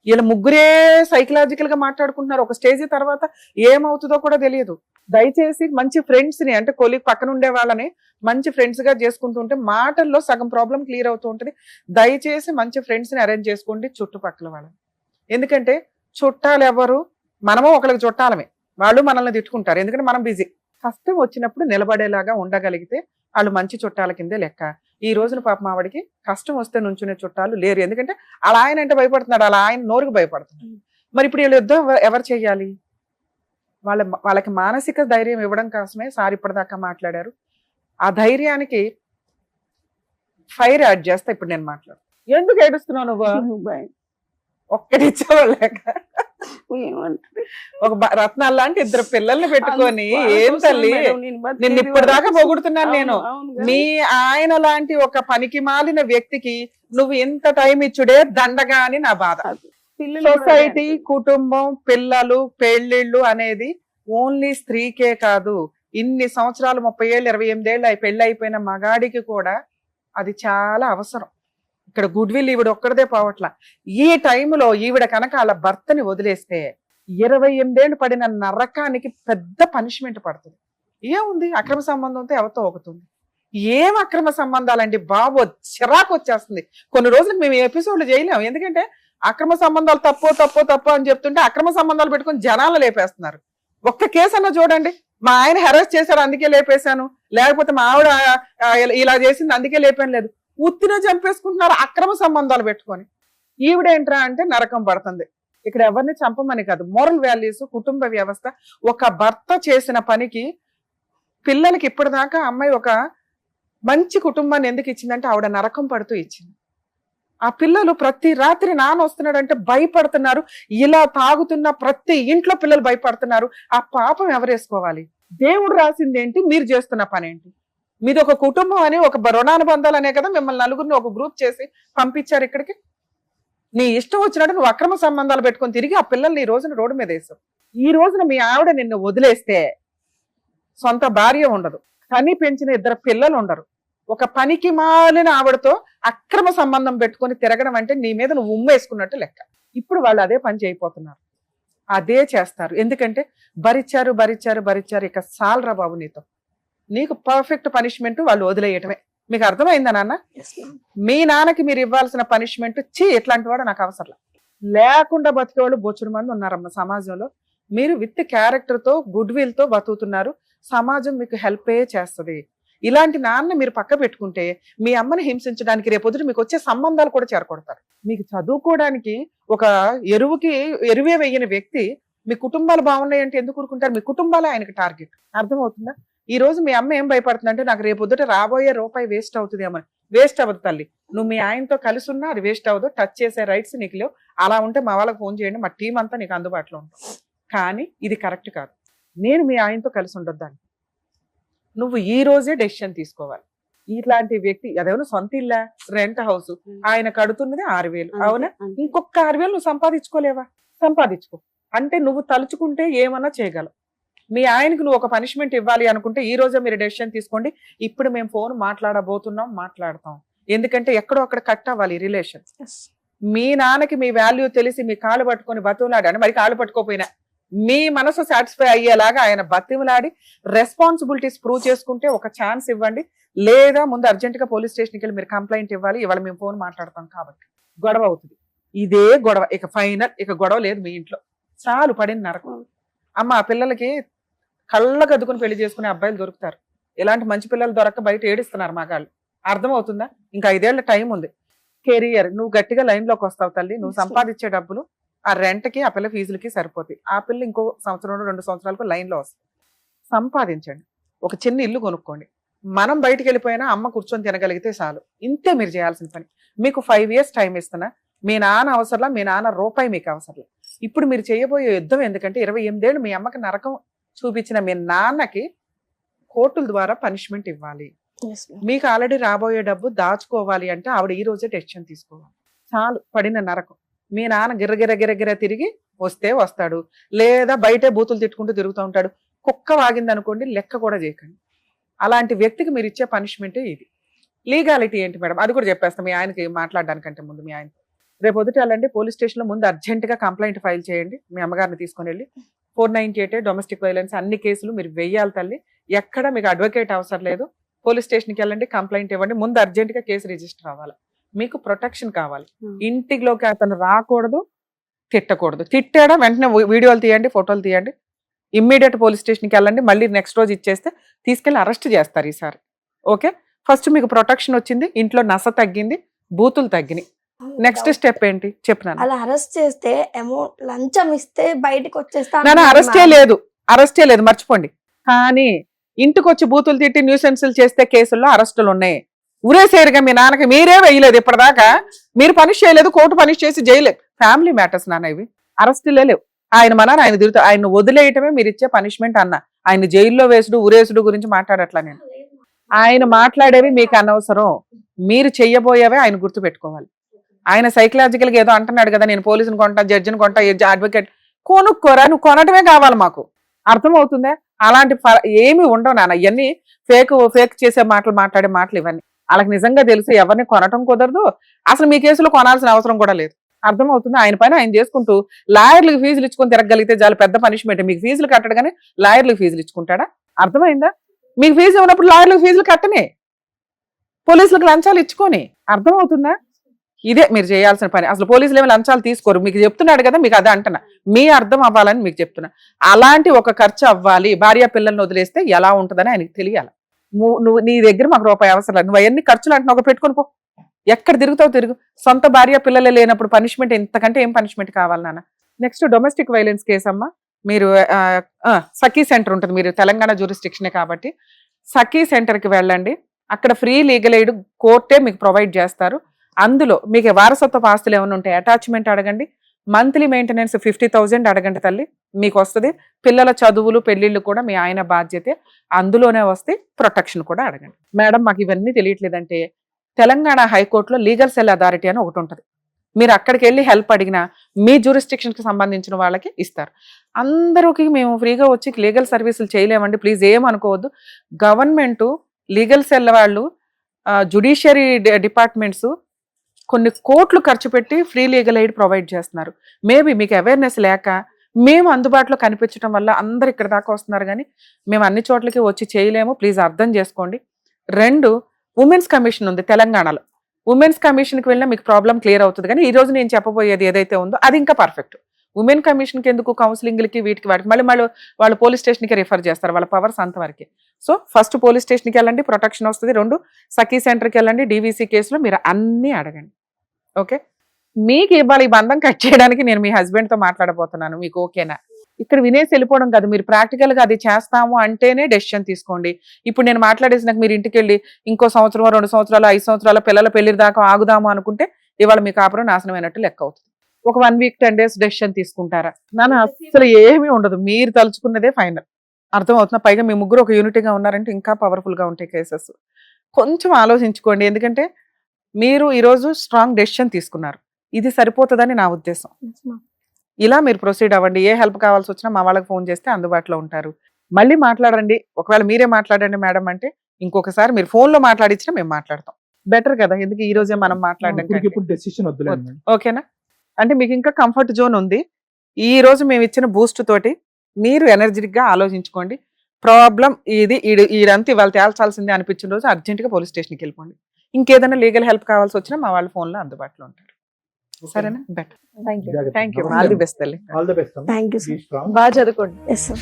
వీళ్ళ ముగ్గురే సైకలాజికల్ గా మాట్లాడుకుంటున్నారు. ఒక స్టేజ్ తర్వాత ఏమవుతుందో కూడా తెలియదు. దయచేసి మంచి ఫ్రెండ్స్ ని, అంటే కొలీగ్ పక్కన ఉండే వాళ్ళని మంచి ఫ్రెండ్స్ గా చేసుకుంటుంటే మాటల్లో సగం ప్రాబ్లం క్లియర్ అవుతూ ఉంటుంది. దయచేసి మంచి ఫ్రెండ్స్ ని అరేంజ్ చేసుకోండి చుట్టుపక్కల వాళ్ళని. ఎందుకంటే చుట్టాలు ఎవరు, మనము ఒకరికి చుట్టాలమే, వాళ్ళు మనల్ని తిట్టుకుంటారు. ఎందుకంటే మనం బిజీ. కష్టం వచ్చినప్పుడు నిలబడేలాగా ఉండగలిగితే వాళ్ళు మంచి చుట్టాల కిందే లెక్క. ఈ రోజున పాపం ఆవిడికి కష్టం వస్తే నుంచునే చుట్టాలు లేరు. ఎందుకంటే అలా ఆయన అంటే భయపడుతున్నాడు, అలా ఆయన నోరుకు భయపడుతున్నాడు. మరి ఇప్పుడు వీళ్ళు యుద్ధం ఎవరు చెయ్యాలి? వాళ్ళకి మానసిక ధైర్యం ఇవ్వడం కోసమే సార్ ఇప్పటిదాకా మాట్లాడారు. ఆ ధైర్యానికి ఫైర్ యాడ్ చేస్తా ఇప్పుడు నేను మాట్లాడు. ఎందుకు ఏడుస్తున్నావు నువ్వు? ఒక్కడిచ్చేవాళ్ళక ఒక రత్నాలు లాంటి 2 పిల్లల్ని పెట్టుకొని ఏం తల్లి నిన్ను ఇప్పటిదాకా పొగుడుతున్నాను నేను. మీ ఆయన లాంటి ఒక పనికి మాలిన వ్యక్తికి నువ్వు ఇంత టైం ఇచ్చుడే దండగా అని నా బాధ. సొసైటీ, కుటుంబం, పిల్లలు, పెళ్లిళ్ళు అనేది ఓన్లీ స్త్రీకే కాదు. ఇన్ని సంవత్సరాలు 30 ఏళ్ళు 28 ఏళ్ళు పెళ్లి అయిపోయిన మగాడికి కూడా అది చాలా అవసరం. ఇక్కడ గుడ్ విల్ ఈవిడ ఒక్కడదే పోవట్ల. ఈ టైంలో ఈవిడ కనుక వాళ్ళ భర్తని వదిలేస్తే 28 ఏళ్ళు పడిన నరకానికి పెద్ద పనిష్మెంట్ పడుతుంది. ఏముంది, అక్రమ సంబంధంతో ఎవరితో ఒకతుంది. ఏం అక్రమ సంబంధాలండి బాబు, చిరాకు వచ్చేస్తుంది. కొన్ని రోజులకు మేము ఎపిసోడ్లు చేయలేము. ఎందుకంటే అక్రమ సంబంధాలు తప్పు అని చెప్తుంటే అక్రమ సంబంధాలు పెట్టుకొని జనాలు లేపేస్తున్నారు. ఒక్క కేసు అన్న చూడండి. మా ఆయన హెరాస్ చేశాడు అందుకే లేపేశాను, లేకపోతే మా ఆవిడ ఇలా చేసింది అందుకే లేపాను లేదు. ఉత్తినే చంపేసుకుంటున్నారు అక్రమ సంబంధాలు పెట్టుకొని. ఈవిడేంట్రా అంటే నరకం పడుతుంది. ఇక్కడ ఎవరిని చంపమని కాదు, మోరల్ వాల్యూస్, కుటుంబ వ్యవస్థ. ఒక భర్త చేసిన పనికి పిల్లలకి ఇప్పటిదాకా అమ్మాయి ఒక మంచి కుటుంబాన్ని ఎందుకు ఇచ్చిందంటే ఆవిడ నరకం పడుతూ ఇచ్చింది. ఆ పిల్లలు ప్రతి రాత్రి నాన్న వస్తున్నాడంటే భయపడుతున్నారు. ఇలా తాగుతున్న ప్రతి ఇంట్లో పిల్లలు భయపడుతున్నారు. ఆ పాపం ఎవరేసుకోవాలి? దేవుడు రాసింది ఏంటి, మీరు చేస్తున్న పని ఏంటి? మీది ఒక కుటుంబం అని, ఒక రుణానుబంధాలు అనే కదా మిమ్మల్ని నలుగురిని ఒక గ్రూప్ చేసి పంపించారు ఇక్కడికి. నీ ఇష్టం వచ్చినట్టు నువ్వు అక్రమ సంబంధాలు పెట్టుకొని తిరిగి ఆ పిల్లల్ని ఈ రోజున రోడ్డు మీద వేసావు. ఈ రోజున మీ ఆవిడ నిన్ను వదిలేస్తే సొంత భార్య ఉండదు, కని పెంచిన 2 పిల్లలు ఉండరు. ఒక పనికి మాలిన ఆవిడతో అక్రమ సంబంధం పెట్టుకొని తిరగడం అంటే నీ మీద నువ్వు ఉమ్మేసుకున్నట్టు లెక్క. ఇప్పుడు వాళ్ళు అదే పని చేయబోతున్నారు, అదే చేస్తారు. ఎందుకంటే భరించారు భరించారు భరించారు, ఇక సాల్రా బాబు నీతో. నీకు పర్ఫెక్ట్ పనిష్మెంట్ వాళ్ళు వదిలేయటమే. మీకు అర్థమైందా నాన్న? మీ నాన్నకి మీరు ఇవ్వాల్సిన పనిష్మెంట్, ఇట్లాంటి వాడు నాకు అవసరం లేకుండా బతికేవాళ్ళు బొచ్చుడు మంది ఉన్నారమ్మ సమాజంలో. మీరు విత్ క్యారెక్టర్ తో, గుడ్ విల్ తో బతుకుతున్నారు. సమాజం మీకు హెల్పే చేస్తుంది. ఇలాంటి నాన్న మీరు పక్క పెట్టుకుంటే మీ అమ్మని హింసించడానికి రేపొద్దు మీకు వచ్చే సంబంధాలు కూడా చేరకొడతారు. మీకు చదువుకోవడానికి ఒక ఎరువే వేయని వ్యక్తి మీ కుటుంబాలు బాగున్నాయంటే ఎందుకు ఊరుకుంటారు? మీ కుటుంబాలే ఆయనకి టార్గెట్. అర్థమవుతుందా? ఈ రోజు మీ అమ్మ ఏం భయపడుతుందంటే నాకు రేపొద్దుట రాబోయే రూపాయి వేస్ట్ అవుతుంది ఏమని. వేస్ట్ అవ్వదు తల్లి, నువ్వు మీ ఆయనతో కలిసి ఉన్నా అది వేస్ట్ అవ్వదు. టచ్ చేసే రైట్స్ నీకు లేవు. అలా ఉంటే మా వాళ్ళకి ఫోన్ చేయండి, మా టీం అంతా నీకు అందుబాటులో ఉంటాం. కానీ ఇది కరెక్ట్ కాదు. నేను మీ ఆయనతో కలిసి ఉండొద్దాన్ని. నువ్వు ఈ రోజే డెసిషన్ తీసుకోవాలి. ఇట్లాంటి వ్యక్తి అదేమన్నా సొంత ఇల్లా, రెంట్ హౌస్, ఆయన కడుతున్నది 6,000, అవునా? ఇంకొక 6,000 నువ్వు సంపాదించుకోలేవా? సంపాదించుకో. అంటే నువ్వు తలుచుకుంటే ఏమన్నా చేయగలవు. మీ ఆయనకు నువ్వు ఒక పనిష్మెంట్ ఇవ్వాలి అనుకుంటే ఈ రోజే మీరు డెసిషన్ తీసుకోండి. ఇప్పుడు మేము ఫోన్ మాట్లాడబోతున్నాం, మాట్లాడతాం. ఎందుకంటే ఎక్కడో అక్కడ కట్ అవ్వాలి రిలేషన్. మీ నాన్నకి మీ వాల్యూ తెలిసి మీ కాళ్ళు పట్టుకొని బతువులాడాను, మరి కాళ్ళు పట్టుకోపోయినా మీ మనసు సాటిస్ఫై అయ్యేలాగా ఆయన బతిమలాడి రెస్పాన్సిబిలిటీస్ ప్రూవ్ చేసుకుంటే ఒక ఛాన్స్ ఇవ్వండి. లేదా ముందు అర్జెంట్ గా పోలీస్ స్టేషన్కి వెళ్ళి మీరు కంప్లైంట్ ఇవ్వాలి. ఇవాళ మేము ఫోన్ మాట్లాడతాం కాబట్టి గొడవ అవుతుంది. ఇదే గొడవ, ఇక ఫైనల్, ఇక గొడవ లేదు మీ ఇంట్లో. చాలు పడిన నరకం. అమ్మ ఆ పిల్లలకి కళ్ళకు అద్దుకుని పెళ్లి చేసుకునే అబ్బాయిలు దొరుకుతారు. ఇలాంటి మంచి పిల్లలు దొరక్క బయట ఏడిస్తున్నారు మగాళ్ళు. అర్థమవుతుందా? ఇంకా 5 ఏళ్ల టైం ఉంది. కెరియర్ నువ్వు గట్టిగా లైన్ లోకి వస్తావు తల్లి. నువ్వు సంపాదించే డబ్బులు ఆ రెంట్కి, ఆ పిల్ల ఫీజులకి సరిపోతాయి. ఆ పిల్ల ఇంకో 1 సంవత్సరం 2 సంవత్సరాలకు లైన్ లో వస్తుంది. సంపాదించండి, ఒక చిన్న ఇల్లు కొనుక్కోండి. మనం బయటికి వెళ్ళిపోయినా అమ్మ కూర్చొని తినగలిగితే చాలు. ఇంతే మీరు చేయాల్సిన పని. మీకు 5 years టైం ఇస్తున్నా. మీ నాన్న అవసరంలా, మీ నాన్న రూపాయి మీకు అవసరంలా. ఇప్పుడు మీరు చేయబోయే యుద్ధం ఎందుకంటే 28 ఏళ్ళు మీ అమ్మకి నరకం చూపించిన మీ నాన్నకి కోర్టుల ద్వారా పనిష్మెంట్ ఇవ్వాలి. మీకు ఆల్రెడీ రాబోయే డబ్బు దాచుకోవాలి అంటే ఆవిడ ఈ రోజే డెసిషన్ తీసుకోవాలి. చాలు పడిన నరకం. మీ నాన్న గిర్రగిర తిరిగి వస్తే వస్తాడు, లేదా బయటే బూతులు తిట్టుకుంటూ తిరుగుతూ ఉంటాడు. కుక్క వాగింది అనుకోండి, లెక్క కూడా చేయకండి. అలాంటి వ్యక్తికి మీరు ఇచ్చే పనిష్మెంటే ఇది. లీగాలిటీ ఏంటి మేడం అది కూడా చెప్పేస్తాం. మీ ఆయనకి మాట్లాడడానికంటే ముందు మీ ఆయన రేపు పొద్దుట వెళ్ళండి పోలీస్ స్టేషన్లో, ముందు అర్జెంటుగా కంప్లైంట్ ఫైల్ చేయండి. మీ అమ్మగారిని తీసుకొని వెళ్ళి 498 డొమెస్టిక్ వైలెన్స్ అన్ని కేసులు మీరు వెయ్యాలి తల్లి. ఎక్కడ మీకు అడ్వకేట్ అవసరం లేదు. పోలీస్ స్టేషన్కి వెళ్ళండి, కంప్లైంట్ ఇవ్వండి. ముందు అర్జెంటుగా కేసు రిజిస్టర్ అవ్వాలి. మీకు ప్రొటెక్షన్ కావాలి. ఇంటిలోకి అతను రాకూడదు, తిట్టకూడదు. తిట్టాడా వెంటనే వీడియోలు తీయండి, ఫోటోలు తీయండి. ఇమ్మీడియట్ పోలీస్ స్టేషన్కి వెళ్ళండి. మళ్ళీ నెక్స్ట్ రోజు ఇచ్చేస్తే తీసుకెళ్ళి అరెస్ట్ చేస్తారు ఈసారి. ఓకే, ఫస్ట్ మీకు ప్రొటెక్షన్ వచ్చింది, ఇంట్లో నస తగ్గింది, బూతులు తగ్గినాయి. నెక్స్ట్ స్టెప్ ఏంటి చెప్పినాను. అలా అరెస్ట్ చేస్తే అమౌంట్ లంచం ఇస్తే బయటకు వచ్చేస్తా. అరెస్టే లేదు మర్చిపోండి. కానీ ఇంటికి వచ్చి బూతులు తిట్టి న్యూసెన్సులు చేస్తే కేసుల్లో అరెస్టులు ఉన్నాయి. ఉరేసేరుగా మీ నాన్నకి మీరే వేయలేదు ఇప్పటిదాకా. మీరు పనిష్ చేయలేదు, కోర్టు పనిష్ చేసి జైలే. ఫ్యామిలీ మ్యాటర్స్ నాన్న ఇవి, అరెస్టులే లేవు. ఆయన మనాన్ని ఆయన తిరుగుతారు. ఆయన వదిలేయటమే మీరు ఇచ్చే పనిష్మెంట్ అన్న. ఆయన జైల్లో వేసుడు ఉరేసుడు గురించి మాట్లాడట్లా నేను. ఆయన మాట్లాడేవి మీకు అనవసరం. మీరు చెయ్యబోయేవే ఆయన గుర్తు పెట్టుకోవాలి. ఆయన సైకలాజికల్గా ఏదో అంటున్నాడు కదా, నేను పోలీసుని కొంటా, జడ్జిని కొంటా, అడ్వకేట్. కొనుక్కోరా, నువ్వు కొనటమే కావాలి మాకు. అర్థమవుతుందా? అలాంటి ఏమి ఉండవు నాన్న. ఇవన్నీ ఫేక్ చేసే మాటలు, మాట్లాడే మాటలు ఇవన్నీ. వాళ్ళకి నిజంగా తెలుసు ఎవరిని కొనటం కుదరదు. అసలు మీ కేసులో కొనాల్సిన అవసరం కూడా లేదు. అర్థమవుతుంది? ఆయన పైన ఆయన చేసుకుంటూ లాయర్లకు ఫీజులు ఇచ్చుకొని తిరగలిగితే చాలా పెద్ద పనిష్మెంట్. మీకు ఫీజులు కట్టడగానే లాయర్లకు ఫీజులు ఇచ్చుకుంటాడా? అర్థమైందా? మీకు ఫీజు ఉన్నప్పుడు లాయర్లకు ఫీజులు కట్టనే, పోలీసులకు లంచాలు ఇచ్చుకొని. అర్థమవుతుందా? ఇదే మీరు చేయాల్సిన పని. అసలు పోలీసులు ఏమి లంచాలు తీసుకోరు, మీకు చెప్తున్నాడు కదా, మీకు అదే అంటున్నా, మీ అర్థం అవ్వాలని మీకు చెప్తున్నా. అలాంటి ఒక ఖర్చు అవ్వాలి, భార్య పిల్లల్ని వదిలేస్తే ఎలా ఉంటుందని ఆయనకి తెలియాలి. నువ్వు నీ దగ్గర మాకు రూపాయి అవసరం లేదు, నువ్వు అవన్నీ ఖర్చులు అంటున్నావు, ఒక పెట్టుకొని పో, ఎక్కడ తిరుగుతావు తిరుగు. సొంత భార్య పిల్లలే లేనప్పుడు పనిష్మెంట్ ఎంతకంటే ఏం పనిష్మెంట్ కావాలి నాన్న. నెక్స్ట్ డొమెస్టిక్ వైలెన్స్ కేసు అమ్మా. మీరు సఖీ సెంటర్ ఉంటుంది, మీరు తెలంగాణ జ్యూరిస్డిక్షనే కాబట్టి సఖీ సెంటర్కి వెళ్ళండి. అక్కడ ఫ్రీ లీగల్ ఎయిడ్ కోర్టే మీకు ప్రొవైడ్ చేస్తారు. అందులో మీకు వారసత్వ ఆస్తులు ఏమైనా ఉంటాయి, అటాచ్మెంట్ అడగండి. మంత్లీ మెయింటెనెన్స్ 50,000 అడగండి తల్లి, మీకు వస్తుంది. పిల్లల చదువులు పెళ్లిళ్ళు కూడా మీ ఆయన బాధ్యతే, అందులోనే వస్తే ప్రొటెక్షన్ కూడా అడగండి. మేడం మాకు ఇవన్నీ తెలియట్లేదంటే తెలంగాణ హైకోర్టులో లీగల్ సెల్ అథారిటీ అని ఒకటి ఉంటుంది, మీరు అక్కడికి వెళ్ళి హెల్ప్ అడిగినా మీ జ్యూరిస్డిక్షన్కి సంబంధించిన వాళ్ళకి ఇస్తారు. అందరికి మేము ఫ్రీగా వచ్చి లీగల్ సర్వీసులు చేయలేమండి, ప్లీజ్ ఏమనుకోవద్దు. గవర్నమెంట్ లీగల్ సెల్ వాళ్ళు జుడిషియరీ డిపార్ట్మెంట్స్ కొన్ని కోట్లు ఖర్చు పెట్టి ఫ్రీ లీగల్ ఎయిడ్ ప్రొవైడ్ చేస్తున్నారు. మేబీ మీకు అవేర్నెస్ లేక మేము అందుబాటులో కనిపించడం వల్ల అందరు ఇక్కడ దాకా వస్తున్నారు, కానీ మేము అన్ని చోట్లకి వచ్చి చేయలేము, ప్లీజ్ అర్థం చేసుకోండి. 2, ఉమెన్స్ కమిషన్ ఉంది తెలంగాణలో. ఉమెన్స్ కమిషన్కి వెళ్ళినా మీకు ప్రాబ్లం క్లియర్ అవుతుంది. కానీ ఈ రోజు నేను చెప్పబోయేది ఏదైతే ఉందో అది ఇంకా పర్ఫెక్ట్. ఉమెన్ కమిషన్కి ఎందుకు, కౌన్సిలింగ్లకి వీటికి వాటికి మళ్ళీ వాళ్ళు పోలీస్ స్టేషన్కి రిఫర్ చేస్తారు, వాళ్ళ పవర్స్ అంతవరకే. సో ఫస్ట్ పోలీస్ స్టేషన్కి వెళ్ళండి, ప్రొటెక్షన్ వస్తుంది. 2, సఖీ సెంటర్కి వెళ్ళండి, డీవీసీ కేసులో మీరు అన్నీ అడగండి. ఓకే, మీకు ఇవ్వాలి ఈ బంధం కట్ చేయడానికి నేను మీ హస్బెండ్తో మాట్లాడబోతున్నాను, మీకు ఓకేనా? ఇక్కడ వినేసి వెళ్ళిపోవడం కాదు, మీరు ప్రాక్టికల్గా అది చేస్తాము అంటేనే డెసిషన్ తీసుకోండి. ఇప్పుడు నేను మాట్లాడేసినాక మీరు ఇంటికి వెళ్ళి ఇంకో సంవత్సరం 2 సంవత్సరాలు 5 సంవత్సరాల పిల్లల పెళ్లి దాకా ఆగుదాము అనుకుంటే ఇవాళ మీ కాపురం నాశనమైనట్టు లెక్క అవుతుంది. ఒక 1 వీక్ 10 days డెసిషన్ తీసుకుంటారా? నాన్న అసలు ఏమీ ఉండదు, మీరు తలుచుకున్నదే ఫైనల్. అర్థమవుతున్నా? పైగా మీ ముగ్గురు ఒక యూనిటీగా ఉన్నారంటే ఇంకా పవర్ఫుల్గా ఉంటాయి కేసెస్. కొంచెం ఆలోచించుకోండి, ఎందుకంటే మీరు ఈరోజు స్ట్రాంగ్ డెసిషన్ తీసుకున్నారు, ఇది సరిపోతుందని నా ఉద్దేశం. ఇలా మీరు ప్రొసీడ్ అవ్వండి. ఏ హెల్ప్ కావాల్సి వచ్చినా మా వాళ్ళకి ఫోన్ చేస్తే అందుబాటులో ఉంటారు. మళ్ళీ మాట్లాడండి, ఒకవేళ మీరే మాట్లాడండి మేడం అంటే ఇంకొకసారి మీరు ఫోన్లో మాట్లాడించినా మేము మాట్లాడతాం. బెటర్ కదా, ఎందుకు ఈ రోజే మనం మాట్లాడడం. డెసిషన్ వద్దులేండి. ఓకేనా? అంటే మీకు ఇంకా కంఫర్ట్ జోన్ ఉంది. ఈ రోజు మేము ఇచ్చిన బూస్ట్ తోటి మీరు ఎనర్జెటిక్గా ఆలోచించుకోండి. ప్రాబ్లం ఇది, ఈడంతా ఇవాళ తేల్చాల్సిందే అనిపించిన రోజు అర్జెంటుగా పోలీస్ స్టేషన్కి వెళ్ళిపోండి. ఇంకేదైనా లీగల్ హెల్ప్ కావాల్సి వచ్చినా మా వాళ్ళ ఫోన్లో అందుబాటులో ఉంటారు. సరేనా? Better. Thank you. All the best తల్లి. All the best. Thank you sir. బాగా చదువుకోండి. Yes sir.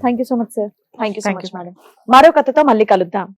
Thank you so much sir. Thank you so Thank much you. Madam. మరో కథతో మళ్ళీ కలుద్దాం.